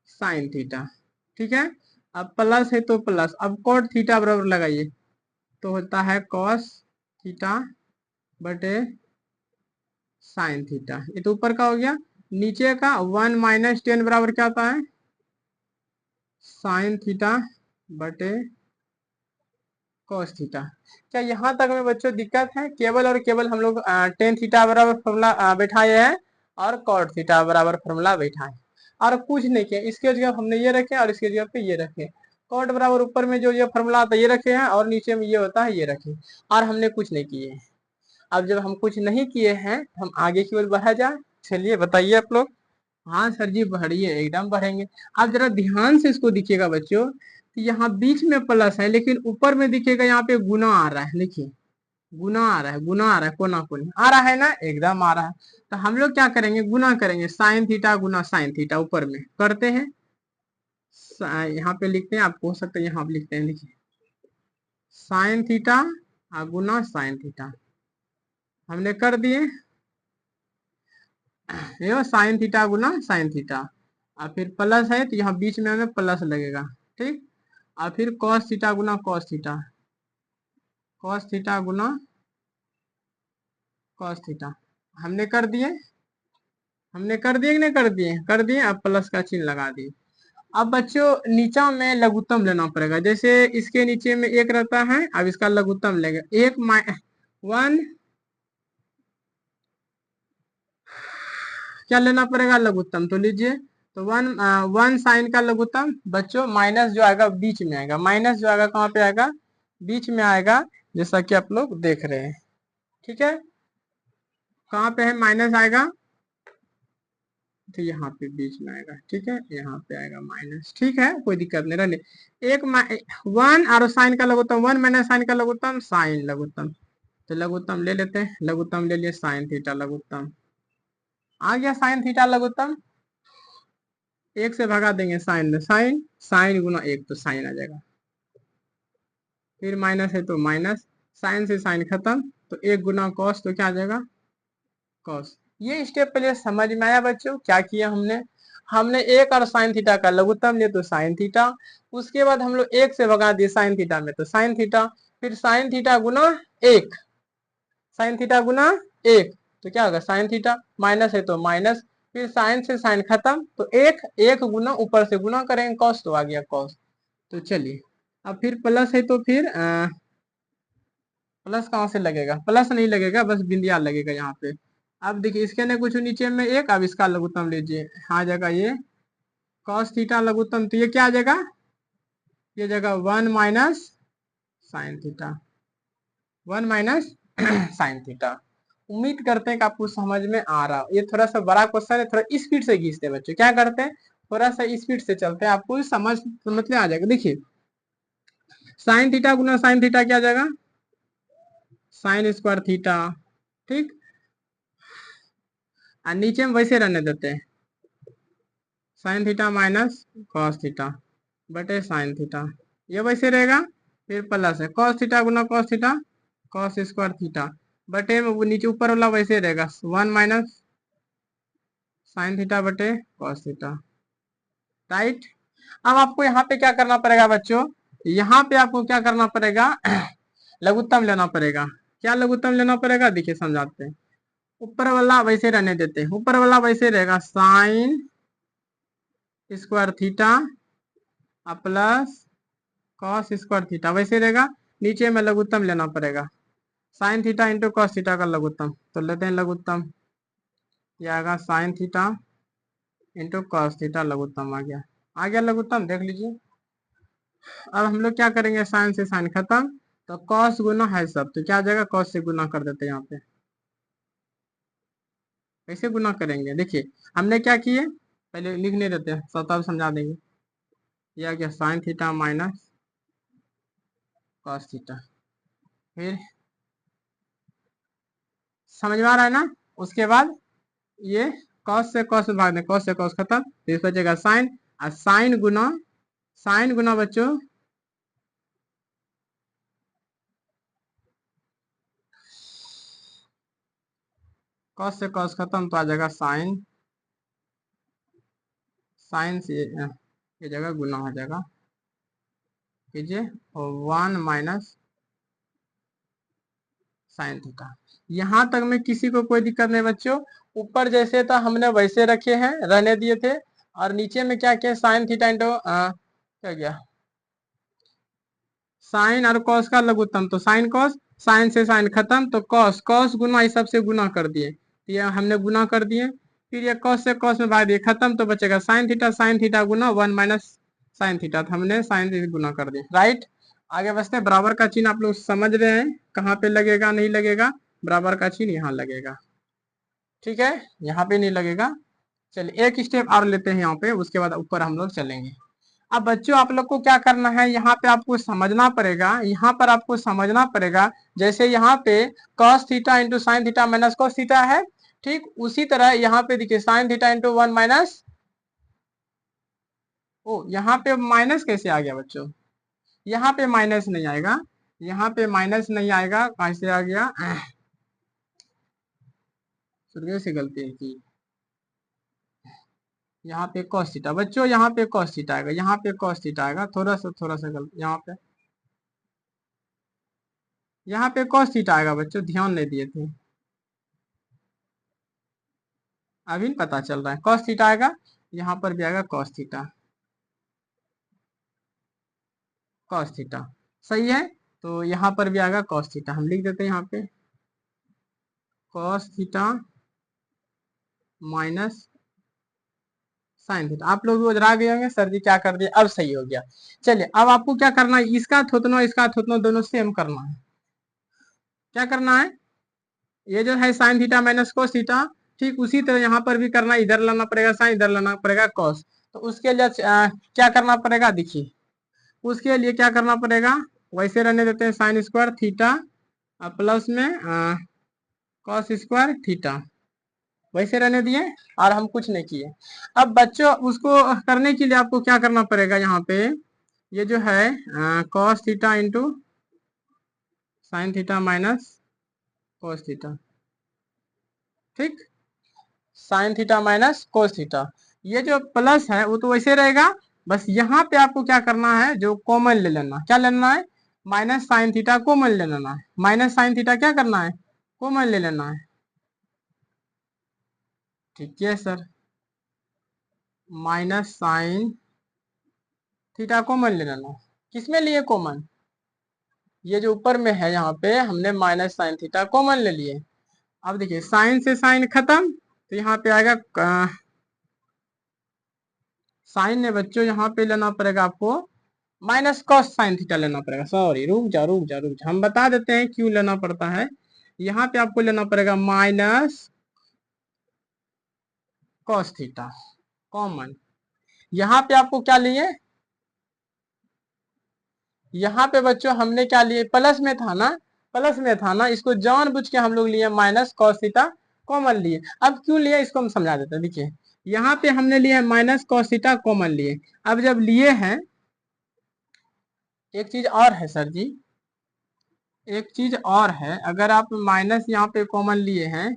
साइन थीटा। ठीक है, अब प्लस है तो प्लस, अब कॉट थीटा बराबर लगाइए, तो होता है कॉस थीटा बटे साइन थीटा। ये तो ऊपर का हो गया, नीचे का 1 माइनस टेन बराबर क्या होता है, साइन थीटा बटे कॉस थीटा। क्या यहाँ तक में बच्चों दिक्कत है, केवल और केवल हम लोग टेन थीटा बराबर फॉर्मूला बैठाए हैं और कॉट थीटा बराबर फॉर्मूला बैठाए। और कुछ नहीं किया, इसके जगह हमने ये रखे और इसके जगह पे ये रखे। कॉट बराबर ऊपर में जो ये फॉर्मूला आता है ये रखे हैं और नीचे में ये होता है ये रखे, और हमने कुछ नहीं किए। अब जब हम कुछ नहीं किए हैं हम आगे की ओर बढ़ा जाए। चलिए बताइए आप लोग। हाँ सर जी बढ़िए, एकदम बढ़ेंगे। आप जरा ध्यान से इसको दिखिएगा बच्चों, तो यहाँ बीच में प्लस है लेकिन ऊपर में दिखेगा यहाँ पे गुना आ रहा है। देखिए गुना आ रहा है, गुना आ रहा है, कोना कोनी आ रहा है ना, एकदम आ रहा है। तो हम लोग क्या करेंगे, गुना करेंगे, साइन थीटा गुना साइन थीटा ऊपर में करते हैं। यहाँ पे लिखते हैं, आपको हो सकता है यहाँ पे लिखते हैं, लिखिए साइन थीटा गुना साइन थीटा हमने कर दिए। ये साइन थीटा गुना साइन थीटा, और फिर प्लस है तो यहाँ बीच में हमें प्लस लगेगा, ठीक। और फिर कॉस थीटा गुना कॉस थीटा, कॉस थीटा गुना कॉस थीटा हमने कर दिए। हमने कर दिए कि नहीं कर दिए, कर दिए। अब प्लस का चिन्ह लगा दिए। अब बच्चों नीचा में लघुत्तम लेना पड़ेगा, जैसे इसके नीचे में एक रहता है, अब इसका लघुत्तम लेंगे। एक वन क्या लेना पड़ेगा, लघुत्तम। तो लीजिए, तो वन साइन का लघुत्तम बच्चों माइनस जो आएगा बीच में आएगा, माइनस जो आएगा कहाँ पे आएगा, बीच में आएगा, जैसा कि आप लोग देख रहे हैं। ठीक है, कहाँ पे है माइनस आएगा, तो यहाँ पे बीच में आएगा। ठीक है, यहाँ पे आएगा माइनस। ठीक है, कोई दिक्कत नहीं, रहने। एक वन और साइन का लघुत्तम, वन माइनस साइन का लघुत्तम साइन लघुत्तम। तो लघुत्तम ले लेते हैं, लघुत्तम ले लिए साइन थीटा लघुत्तम आ गया, साइन थीटा लघुत्तम। एक से भगा देंगे साइन में, साइन साइन गुना एक तो साइन आ जाएगा, फिर माइनस है तो माइनस, साइन से साइन खत्म, तो एक गुना कॉस तो क्या आ जाएगा कॉस। ये स्टेप पहले समझ में आया बच्चों, क्या किया हमने, हमने एक और साइन थीटा का लघुत्तम लिए तो साइन थीटा, उसके बाद हम लोग एक से भगा दिए साइन थीटा में तो साइन थीटा, फिर साइन थीटा गुना एक, साइन थीटा गुना एक तो क्या होगा साइन थीटा, माइनस है तो माइनस, फिर साइन से साइन खत्म, तो एक एक गुना ऊपर से गुना करेंगे कॉस तो आ गया कॉस। तो चलिए, अब फिर प्लस है तो फिर प्लस कहाँ से लगेगा, प्लस नहीं लगेगा, बस बिंदिया लगेगा यहाँ पे। अब देखिए इसके ने कुछ नीचे में एक, अब इसका लघुत्तम लीजिए, आ जाएगा ये कॉस थीटा लघुत्तम, तो ये क्या आ जाएगा, ये जगह one minus sine theta, one minus sine theta. उम्मीद करते हैं कि आपको समझ में आ रहा हो। ये थोड़ा सा बड़ा क्वेश्चन है, थोड़ा स्पीड से खींचते हैं बच्चों, क्या करते हैं थोड़ा सा स्पीड से चलते हैं, आपको समझ में आ जाएगा। देखिए साइन थीटा गुना साइन थीटा क्या आ जाएगा, साइन स्क्वायर थीटा, ठीक। और नीचे में वैसे रहने देते हैं, sine theta minus cos theta बटे साइन थीटा, ये वैसे रहेगा। फिर प्लस है कॉस थीटा गुना cos theta, cos square theta बटे में वो नीचे ऊपर वाला वैसे रहेगा, वन माइनस साइन थीटा बटे कॉस थीटा, राइट। अब आपको यहाँ पे क्या करना पड़ेगा बच्चों, यहाँ पे आपको क्या करना पड़ेगा लघुत्तम लेना पड़ेगा। क्या लघुत्तम लेना पड़ेगा, देखिए समझाते हैं। ऊपर वाला वैसे रहने देते हैं, ऊपर वाला वैसे रहेगा sine square theta plus cos square theta वैसे रहेगा। नीचे में लघुत्तम लेना पड़ेगा, sine theta into cos theta का लघुत्तम, तो लेते हैं लघुत्तम, ये आएगा sine theta into cos theta लघुत्तम आ गया लघुत्तम, देख लीजिए। अब हम लोग क्या करेंगे, साइन से साइन खत्म, तो कॉस गुना है सब, तो क्या आ जाएगा कॉस से गुना कर देते हैं यहाँ पे, कैसे गुना करेंगे देखिए, हमने क्या किए पहले लिख नहीं देते, सब समझा देंगे। यह आ गया sign theta minus cos theta, फिर समझ में आ रहा है ना। उसके बाद ये कॉस से कॉस भाग दें, कॉस से कॉस खत्म, तो इस बचेगा साइन, और साइन गुना बच्चों कॉस से कॉस खत्म, तो आ जाएगा साइन, साइन से ये जगह गुना हो जाएगा, कीजिए, और वन माइनस साइन थीटा। यहाँ तक में किसी को कोई दिक्कत नहीं बच्चों, ऊपर जैसे था हमने वैसे रखे हैं, रहने दिए थे, और नीचे में क्या किया साइन थीटा इंटू क्या गया साइन और कॉस का लघुत्तम, तो साइन कॉस, साइन से साइन खत्म, तो कॉस कॉस गुना इस सबसे गुना कर दिए, तो ये हमने गुना कर दिए। फिर ये कॉस से कॉस में भाग दिए, खत्म, तो बचेगा साइन थीटा गुना 1 माइनस साइन थीटा, तो हमने साइन थीटा गुना कर दिया, राइट। आगे बढ़ते हैं, बराबर का चिन्ह आप लोग समझ रहे हैं कहाँ पे लगेगा, नहीं लगेगा, बराबर का चिन्ह यहाँ लगेगा, ठीक है, यहाँ पे नहीं लगेगा। चलिए एक स्टेप और लेते हैं यहाँ पे, उसके बाद ऊपर हम लोग चलेंगे। अब बच्चों आप लोग को क्या करना है, यहाँ पे आपको समझना पड़ेगा, यहाँ पर आपको समझना पड़ेगा, जैसे यहाँ पे cos theta into sine theta minus cos theta है, ठीक उसी तरह यहाँ पे देखिए साइन थीटा इंटू 1 माइनस, ओ यहाँ पे माइनस कैसे आ गया बच्चों, यहाँ पे माइनस नहीं आएगा, यहाँ पे माइनस नहीं आएगा, कैसे आ गया, शुरू से गलती की, यहाँ पे cos थीटा बच्चों, यहाँ पे cos थीटा आएगा, यहाँ पे cos थीटा आएगा, थोड़ा सा गलती, यहाँ पे cos थीटा आएगा बच्चों, ध्यान नहीं दिए थे, अभी पता चल रहा है, cos थीटा आएगा, यहाँ पर भी आएगा cos थीटा, cos थीटा, सही है, तो यहाँ पर भी आएगा cos थीटा, हम लिख देते हैं यहाँ पे cos theta minus sine theta. आप लोग रोज गए होंगे सर जी क्या कर दिया, अब सही हो गया। चलिए अब आपको क्या करना है, इसका थोतना दोनों सेम करना है, क्या करना है, ये जो है sign theta minus cos theta, ठीक उसी तरह यहाँ पर भी करना, इधर लाना पड़ेगा साइन, इधर लाना पड़ेगा कॉस, तो उसके लिए क्या करना पड़ेगा, देखिए उसके लिए क्या करना पड़ेगा, वैसे रहने देते हैं साइन स्क्वायर थीटा प्लस में कॉस स्क्वायर थीटा, वैसे रहने दिए, और हम कुछ नहीं किए। अब बच्चों उसको करने के लिए आपको क्या करना पड़ेगा, यहाँ पे ये जो है cos theta into sine theta minus cos theta, ठीक, sine theta minus cos theta, ये जो प्लस है वो तो वैसे रहेगा, बस यहाँ पे आपको क्या करना है, जो कॉमन ले लेना, क्या लेना है, माइनस साइन थीटा कॉमन ले लेना है, माइनस साइन थीटा क्या करना है, कॉमन ले लेना है, ठीक है sir, minus sine theta common ले लेना, किसमें लिए कॉमन, ये जो ऊपर में है यहाँ पे हमने माइनस साइन थीटा कॉमन ले लिए। अब देखिए साइन से साइन खत्म, तो यहाँ पे आएगा साइन ने बच्चों यहाँ पे लेना पड़ेगा आपको माइनस कॉस साइन थीटा लेना पड़ेगा, सॉरी रुक जा, हम बता देते हैं क्यों लेना पड़ता है, यहाँ पे आपको लेना पड़ेगा माइनस कॉस थीटा कॉमन, यहाँ पे आपको क्या लिए, यहाँ पे बच्चों हमने क्या लिए, प्लस में था ना, इसको जानबूझ के हम लोग लिए माइनस कॉस थीटा कॉमन लिए। अब क्यों लिए इसको हम समझा देते हैं, देखिए यहाँ पे हमने लिए माइनस कॉस थीटा कॉमन लिए, अब जब लिए हैं, एक चीज और है सर जी, एक चीज और है, अगर आप माइनस यहाँ पे कॉमन लिए हैं,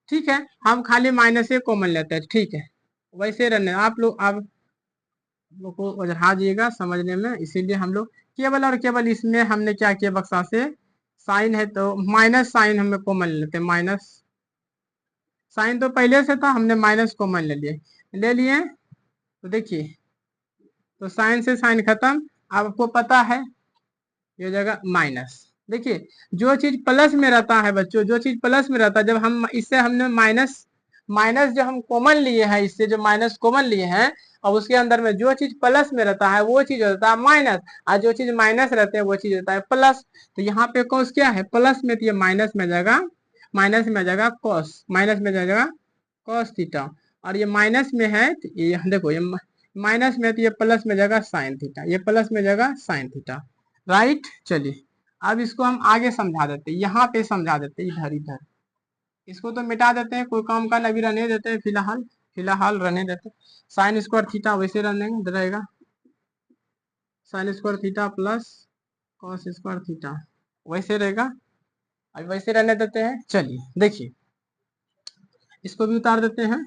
ठीक है, हम खाली माइनस से कॉमन लेते हैं, ठीक है, वैसे रहने आप लोग को वजहा दिएगा समझने में, इसीलिए हम लोग केवल और केवल इसमें हमने क्या किया, बक्सा से साइन है तो माइनस साइन हमें कॉमन लेते हैं, माइनस साइन तो पहले से था, हमने माइनस कॉमन ले लिए, तो देखिए तो साइन से साइन खत्म, अब आपको पता है ये जगह माइनस, देखिए जो चीज प्लस में रहता है बच्चों, जो चीज प्लस में रहता है, जब हम इससे हमने माइनस माइनस जो हम कॉमन लिए हैं, इससे जो माइनस कॉमन लिए हैं, और उसके अंदर में जो चीज प्लस में रहता है वो चीज होता है माइनस, और जो चीज माइनस रहते हैं वो चीज होता है प्लस, तो यहाँ पे कॉस क्या है, प्लस में, तो ये माइनस में जाएगा, माइनस में जाएगा कॉस, माइनस में जाएगा कॉस थीटा, और ये माइनस में है तो ये देखो, ये माइनस में, तो ये प्लस में जाएगा साइन थीटा, ये प्लस में जाएगा साइन थीटा, राइट। चलिए अब इसको हम आगे समझा देते हैं, यहाँ पे समझा देते हैं, इधर इधर इसको तो मिटा देते हैं, कोई काम का नहीं, रहने देते हैं, फिलहाल रहने देते हैं, साइन स्क्वायर थीटा वैसे रहने रहेगा, sine square theta plus cos square theta वैसे रहेगा, अब वैसे रहने देते हैं। चलिए देखिए इसको भी उतार देते हैं,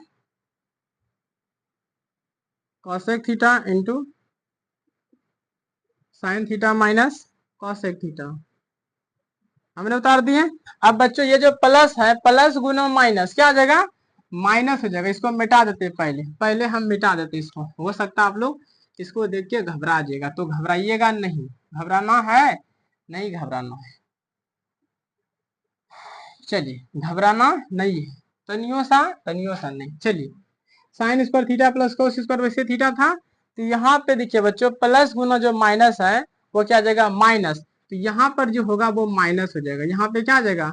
cosec theta into sine theta minus cosec theta हमने उतार दिए। अब बच्चों ये जो प्लस है, प्लस गुना माइनस क्या आ जाएगा, माइनस हो जाएगा, इसको मिटा देते हैं, पहले हम मिटा देते इसको, हो सकता है आप लोग इसको देख के घबरा जाएगा, तो घबराइएगा नहीं, घबराना है नहीं, घबराना है, चलिए घबराना नहीं है, तनियो सा नहीं। चलिए sign square theta plus cos square, वैसे थीटा था, तो यहाँ पे देखिए बच्चों प्लस गुना जो माइनस है वो क्या आ जाएगा माइनस, तो यहाँ पर जो होगा वो माइनस हो जाएगा, यहाँ पे क्या आ जाएगा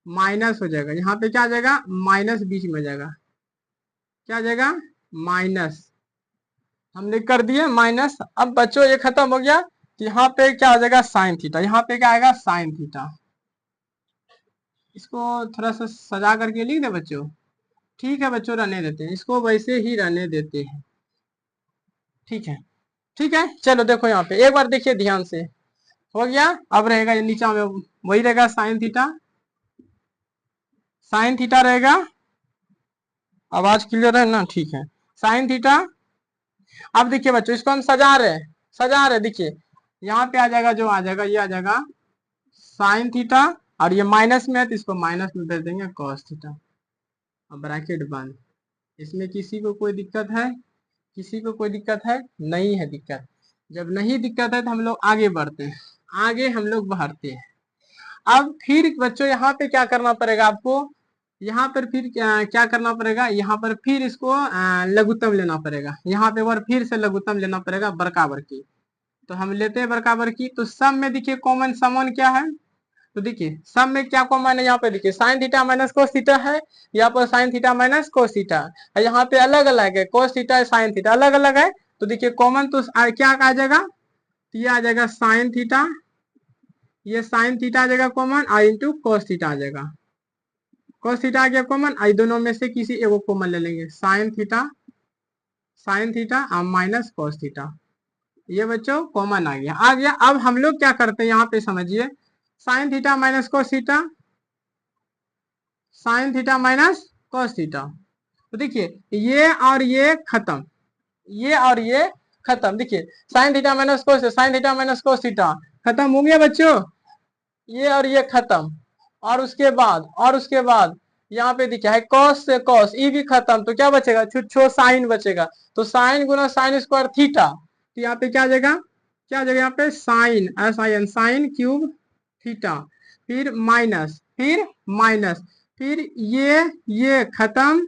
माइनस हो जाएगा, यहाँ पे क्या आ जाएगा माइनस बीच में जाएगा, क्या आ जाएगा माइनस, हमने कर दिए माइनस। अब बच्चों ये खत्म हो गया, यहाँ पे क्या आ जाएगा साइन थीटा, यहाँ पे क्या आएगा साइन थीटा। इसको थोड़ा सा सजा करके लिख दे बच्चों, ठीक है बच्चों रहने देते हैं इसको, वैसे ही रहने देते हैं, ठीक है ठीक है। चलो देखो यहाँ पे एक बार देखिए ध्यान से, हो गया। अब रहेगा ये नीचा में वही रहेगा साइन थीटा, साइन थीटा रहेगा, आवाज क्लियर है ना, ठीक है साइन थीटा। अब देखिए बच्चों इसको हम सजा रहे देखिए, यहाँ पे आ जाएगा जो आ जाएगा ये आ जाएगा साइन थीटा, और ये माइनस में है तो इसको माइनस में भेज देंगे कॉस थीटा, अब ब्रैकेट बंद। इसमें किसी को कोई दिक्कत है, किसी को कोई दिक्कत है, नहीं है दिक्कत। जब नहीं दिक्कत है तो हम लोग आगे बढ़ते हैं, आगे हम लोग बढ़ते हैं। अब फिर बच्चों यहाँ पे क्या करना पड़ेगा आपको, यहाँ पर फिर क्या करना पड़ेगा, यहाँ पर फिर इसको लघुत्तम लेना पड़ेगा, यहाँ पे और फिर से लघुत्तम लेना पड़ेगा बराबर की। तो हम लेते हैं बराबर की, तो सब में देखिए कॉमन समान क्या है, तो देखिए सब में क्या कॉमन है, यहाँ पे देखिए sign theta minus cos theta है, यहाँ पर sign theta minus cos theta, यहाँ पे अलग अलग है कोस थीटा साइन थीटा अलग अलग है, तो देखिए कॉमन तो क्या आ जाएगा, तो ये आ जाएगा साइन थीटा, ये साइन थीटा आ जाएगा कॉमन, आई इंटू कोस थीटा आ जाएगा, कोस थीटा आ गया कॉमन, आई दोनों में से किसी एक को कॉमन ले लेंगे, sign theta minus cos theta, ये बच्चों कॉमन आ गया। अब हम लोग क्या करते हैं यहाँ पे समझिए, sign theta minus cos theta, sine theta minus cos theta, तो देखिए ये और ये खत्म, ये और ये खत्म, देखिए साइन थीटा माइनस कोस, sign theta minus cos theta खत्म हो गया बच्चों, ये और ये खत्म, और उसके बाद यहाँ पे देखिए है कॉस से कॉस, ई भी खत्म, तो क्या बचेगा छुच्छो साइन बचेगा, तो साइन गुना साइन स्क्वायर थीटा, तो यहाँ पे क्या आ जाएगा, क्या आ जाएगा यहाँ पे sine S I N sine cube theta, फिर माइनस, फिर ये खत्म,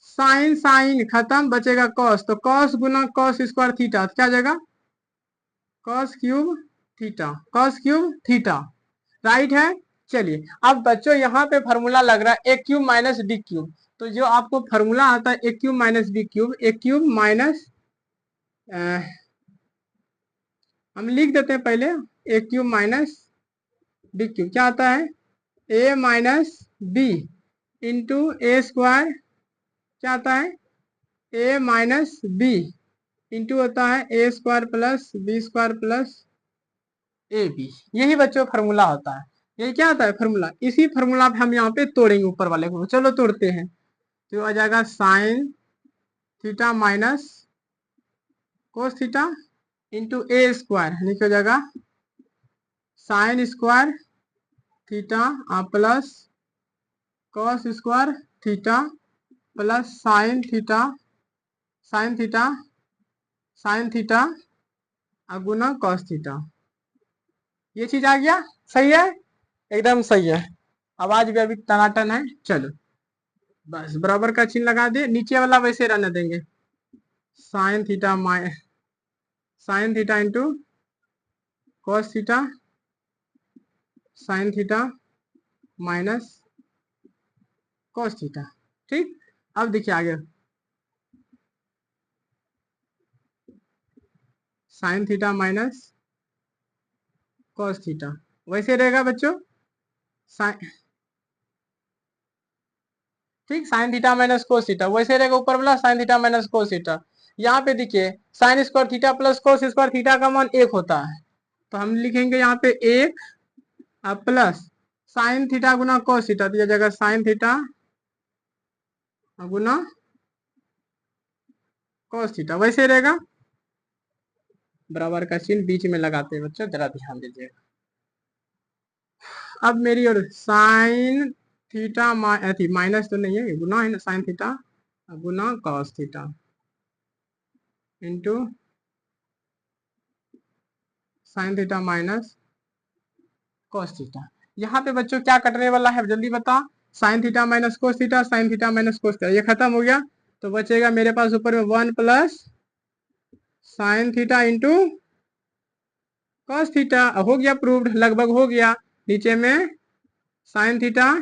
साइन साइन खत्म, बचेगा कॉस, तो कॉस गुना कॉस स्क्वायर थीटा, क्या आ जाएगा cos cube theta, cos cube theta, right है। चलिए अब बच्चों यहाँ पे फॉर्मूला लग रहा है a cube minus d cube, तो जो आपको फॉर्मूला आता है a cube minus b cube, a cube minus हम लिख देते हैं पहले, a cube minus d cube क्या आता है a minus b into a square, क्या आता है ए माइनस बी इंटू होता है ए square plus B square plus a b, यही बच्चों फॉर्मूला होता है, यही क्या आता है फॉर्मूला, इसी फॉर्मूला पे हम यहाँ पे तोड़ेंगे ऊपर वाले को, चलो तोड़ते हैं, तो आ जाएगा sine theta minus cos theta into a square, नीचे हो जाएगा sine square theta plus cos square theta plus sine theta गुना कॉस थीटा, ये चीज आ गया, सही है एकदम सही है, आवाज भी अभी टनाटन है। चलो बस बराबर का चिन्ह लगा दे, नीचे वाला वैसे रहने देंगे, sign theta into cos theta sine theta minus cos theta, ठीक। अब देखिए आगे sign theta minus cos theta वैसे रहेगा बच्चों, ठीक sine theta minus cos theta वैसे रहेगा, ऊपर वाला sign theta minus cos theta, यहाँ पे देखिए sign square theta plus cos square theta का मान 1 होता है, तो हम लिखेंगे यहाँ पे 1 प्लस साइन थीटा गुना कोस थीटा, दिया जाएगा साइन थीटा गुना कोस थीटा वैसे रहेगा, बराबर का चिन्ह बीच में लगाते हैं बच्चों, जरा ध्यान दीजिएगा। अब मेरी और साइन थीटा माइनस तो नहीं है, गुना है ना, साइन थीटा गुना cos theta into sine theta minus cos theta, यहाँ पे बच्चों क्या कटने वाला है जल्दी बता, sine theta minus cos theta, sine theta minus cos theta, ये खत्म हो गया। तो बचेगा मेरे पास ऊपर में 1 plus sine theta into cos theta. हो गया प्रूव्ड, लगभग हो गया। नीचे में साइन थीटा,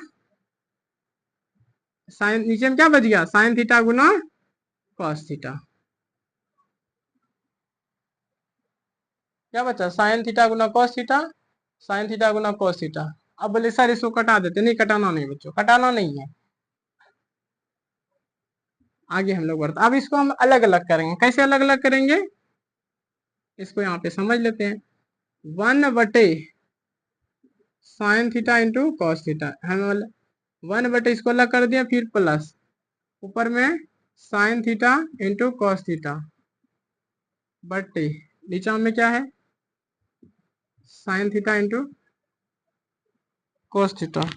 साइन नीचे में क्या बच गया, साइन थीटा गुना कॉस थीटा। क्या बचा, साइन थीटा गुना कॉस थीटा, साइन थीटा गुना कॉस थीटा। अब बोले सर इसको कटा देते, नहीं कटाना नहीं बच्चों, कटाना नहीं है। आगे हम लोग बढ़ते, अब इसको हम अलग अलग करेंगे। कैसे अलग अलग करेंगे, इसको यहाँ पे समझ लेते हैं। 1/, sign theta into cos theta, हम 1/, इसको अलग कर दिया, फिर प्लस ऊपर में sign theta into cos theta बटे नीचे में क्या है, sign theta into cos theta.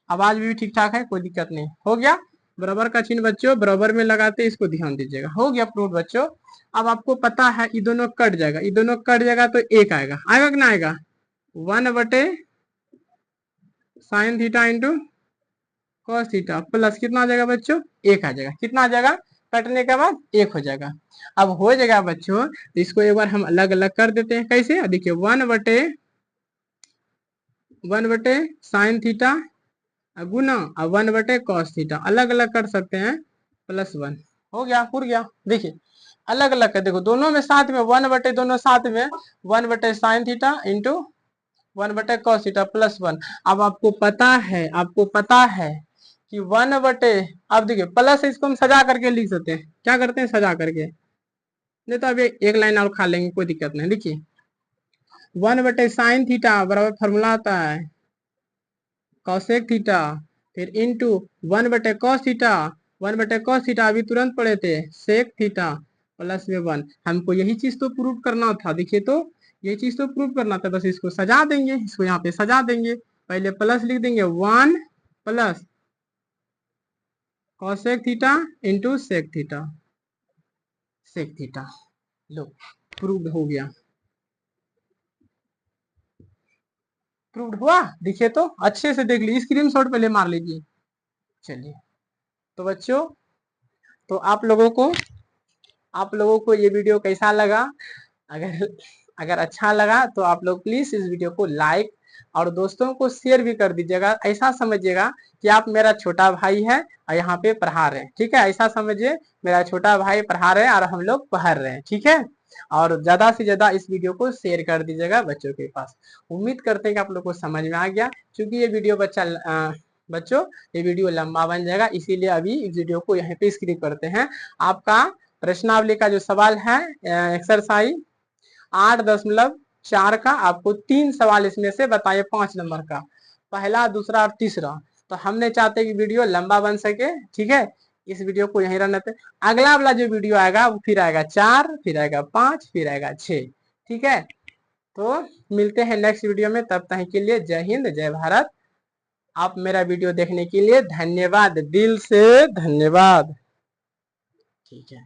आवाज भी ठीक ठाक है, कोई दिक्कत नहीं। हो गया, बराबर का चिन्ह बच्चों बराबर में लगाते, इसको ध्यान दीजिएगा। हो गया प्रूफ बच्चों। अब आपको पता है ये दोनों कट जाएगा, ये दोनों कट जाएगा तो एक आएगा, आएगा कि ना आएगा, 1/, sign theta into cos theta plus कितना आ जाएगा बच्चों, एक आ जाएगा। कितना आ जाएगा, कटने के बाद एक हो जाएगा। अब हो जाएगा बच्चों, तो इसको एक बार हम अलग अलग कर देते हैं। कैसे, देखिए 1/, साइन थीटा गुना 1/, कॉस थीटा, अलग अलग कर सकते हैं, +1 हो गया, पुर गया। देखिए अलग अलग कर, देखो दोनों में साथ में 1/, दोनों साथ में 1/, sign theta into 1/, cos theta +1। अब आपको पता है, आपको पता है कि 1/, अब देखिए प्लस इसको हम सजा करके लिख सकते हैं। क्या करते हैं, सजा करके, नहीं तो अभी एक लाइन और खा लेंगे, कोई दिक्कत नहीं। देखिए 1/, साइन थीटा बराबर फॉर्मूला आता है कॉसेक थीटा, फिर into 1/, cos theta, 1/, cos theta अभी तुरंत पढ़े थे, सेक थीटा प्लस में 1। हमको यही चीज तो प्रूव करना था। देखिए तो ये चीज तो प्रूव करना था, बस इसको सजा देंगे, इसको यहाँ पे सजा देंगे। पहले प्लस लिख देंगे 1 plus cosec theta into sec theta, sec theta. लो प्रूव हो गया, प्रूव हुआ। देखिए तो अच्छे से देख लीजिए, स्क्रीनशॉट पहले मार लीजिए। चलिए तो बच्चों, तो आप लोगों को ये वीडियो कैसा लगा, अगर अगर अच्छा लगा तो आप लोग प्लीज इस वीडियो को लाइक और दोस्तों को शेयर भी कर दीजिएगा। ऐसा समझिएगा कि आप मेरा छोटा भाई है और यहाँ पे पढ़ा रहे हैं, ठीक है। ऐसा समझिए मेरा छोटा भाई पढ़ा रहे हैं और हम लोग पढ़ रहे हैं, ठीक है। और ज्यादा से ज्यादा इस वीडियो को शेयर कर दीजिएगा बच्चों के पास। उम्मीद करते हैं कि आप लोग को समझ में आ गया, क्योंकि ये वीडियो बच्चों ये वीडियो लंबा बन जाएगा, इसीलिए अभी इस वीडियो को यहाँ पे स्किप करते हैं। आपका प्रश्नावली का जो सवाल है एक्सरसाइज 8.4 का, आपको 3 सवाल इसमें से बताइए 5 नंबर का, पहला दूसरा और तीसरा। तो हमने चाहते कि वीडियो लंबा बन सके, ठीक है। इस वीडियो को यहीं रहने देते, अगला वाला जो वीडियो आएगा वो फिर आएगा 4, फिर आएगा 5, फिर आएगा 6, ठीक है। तो मिलते हैं नेक्स्ट वीडियो में, तब तक के लिए जय हिंद जय भारत। आप मेरा वीडियो देखने के लिए धन्यवाद, दिल से धन्यवाद, ठीक है।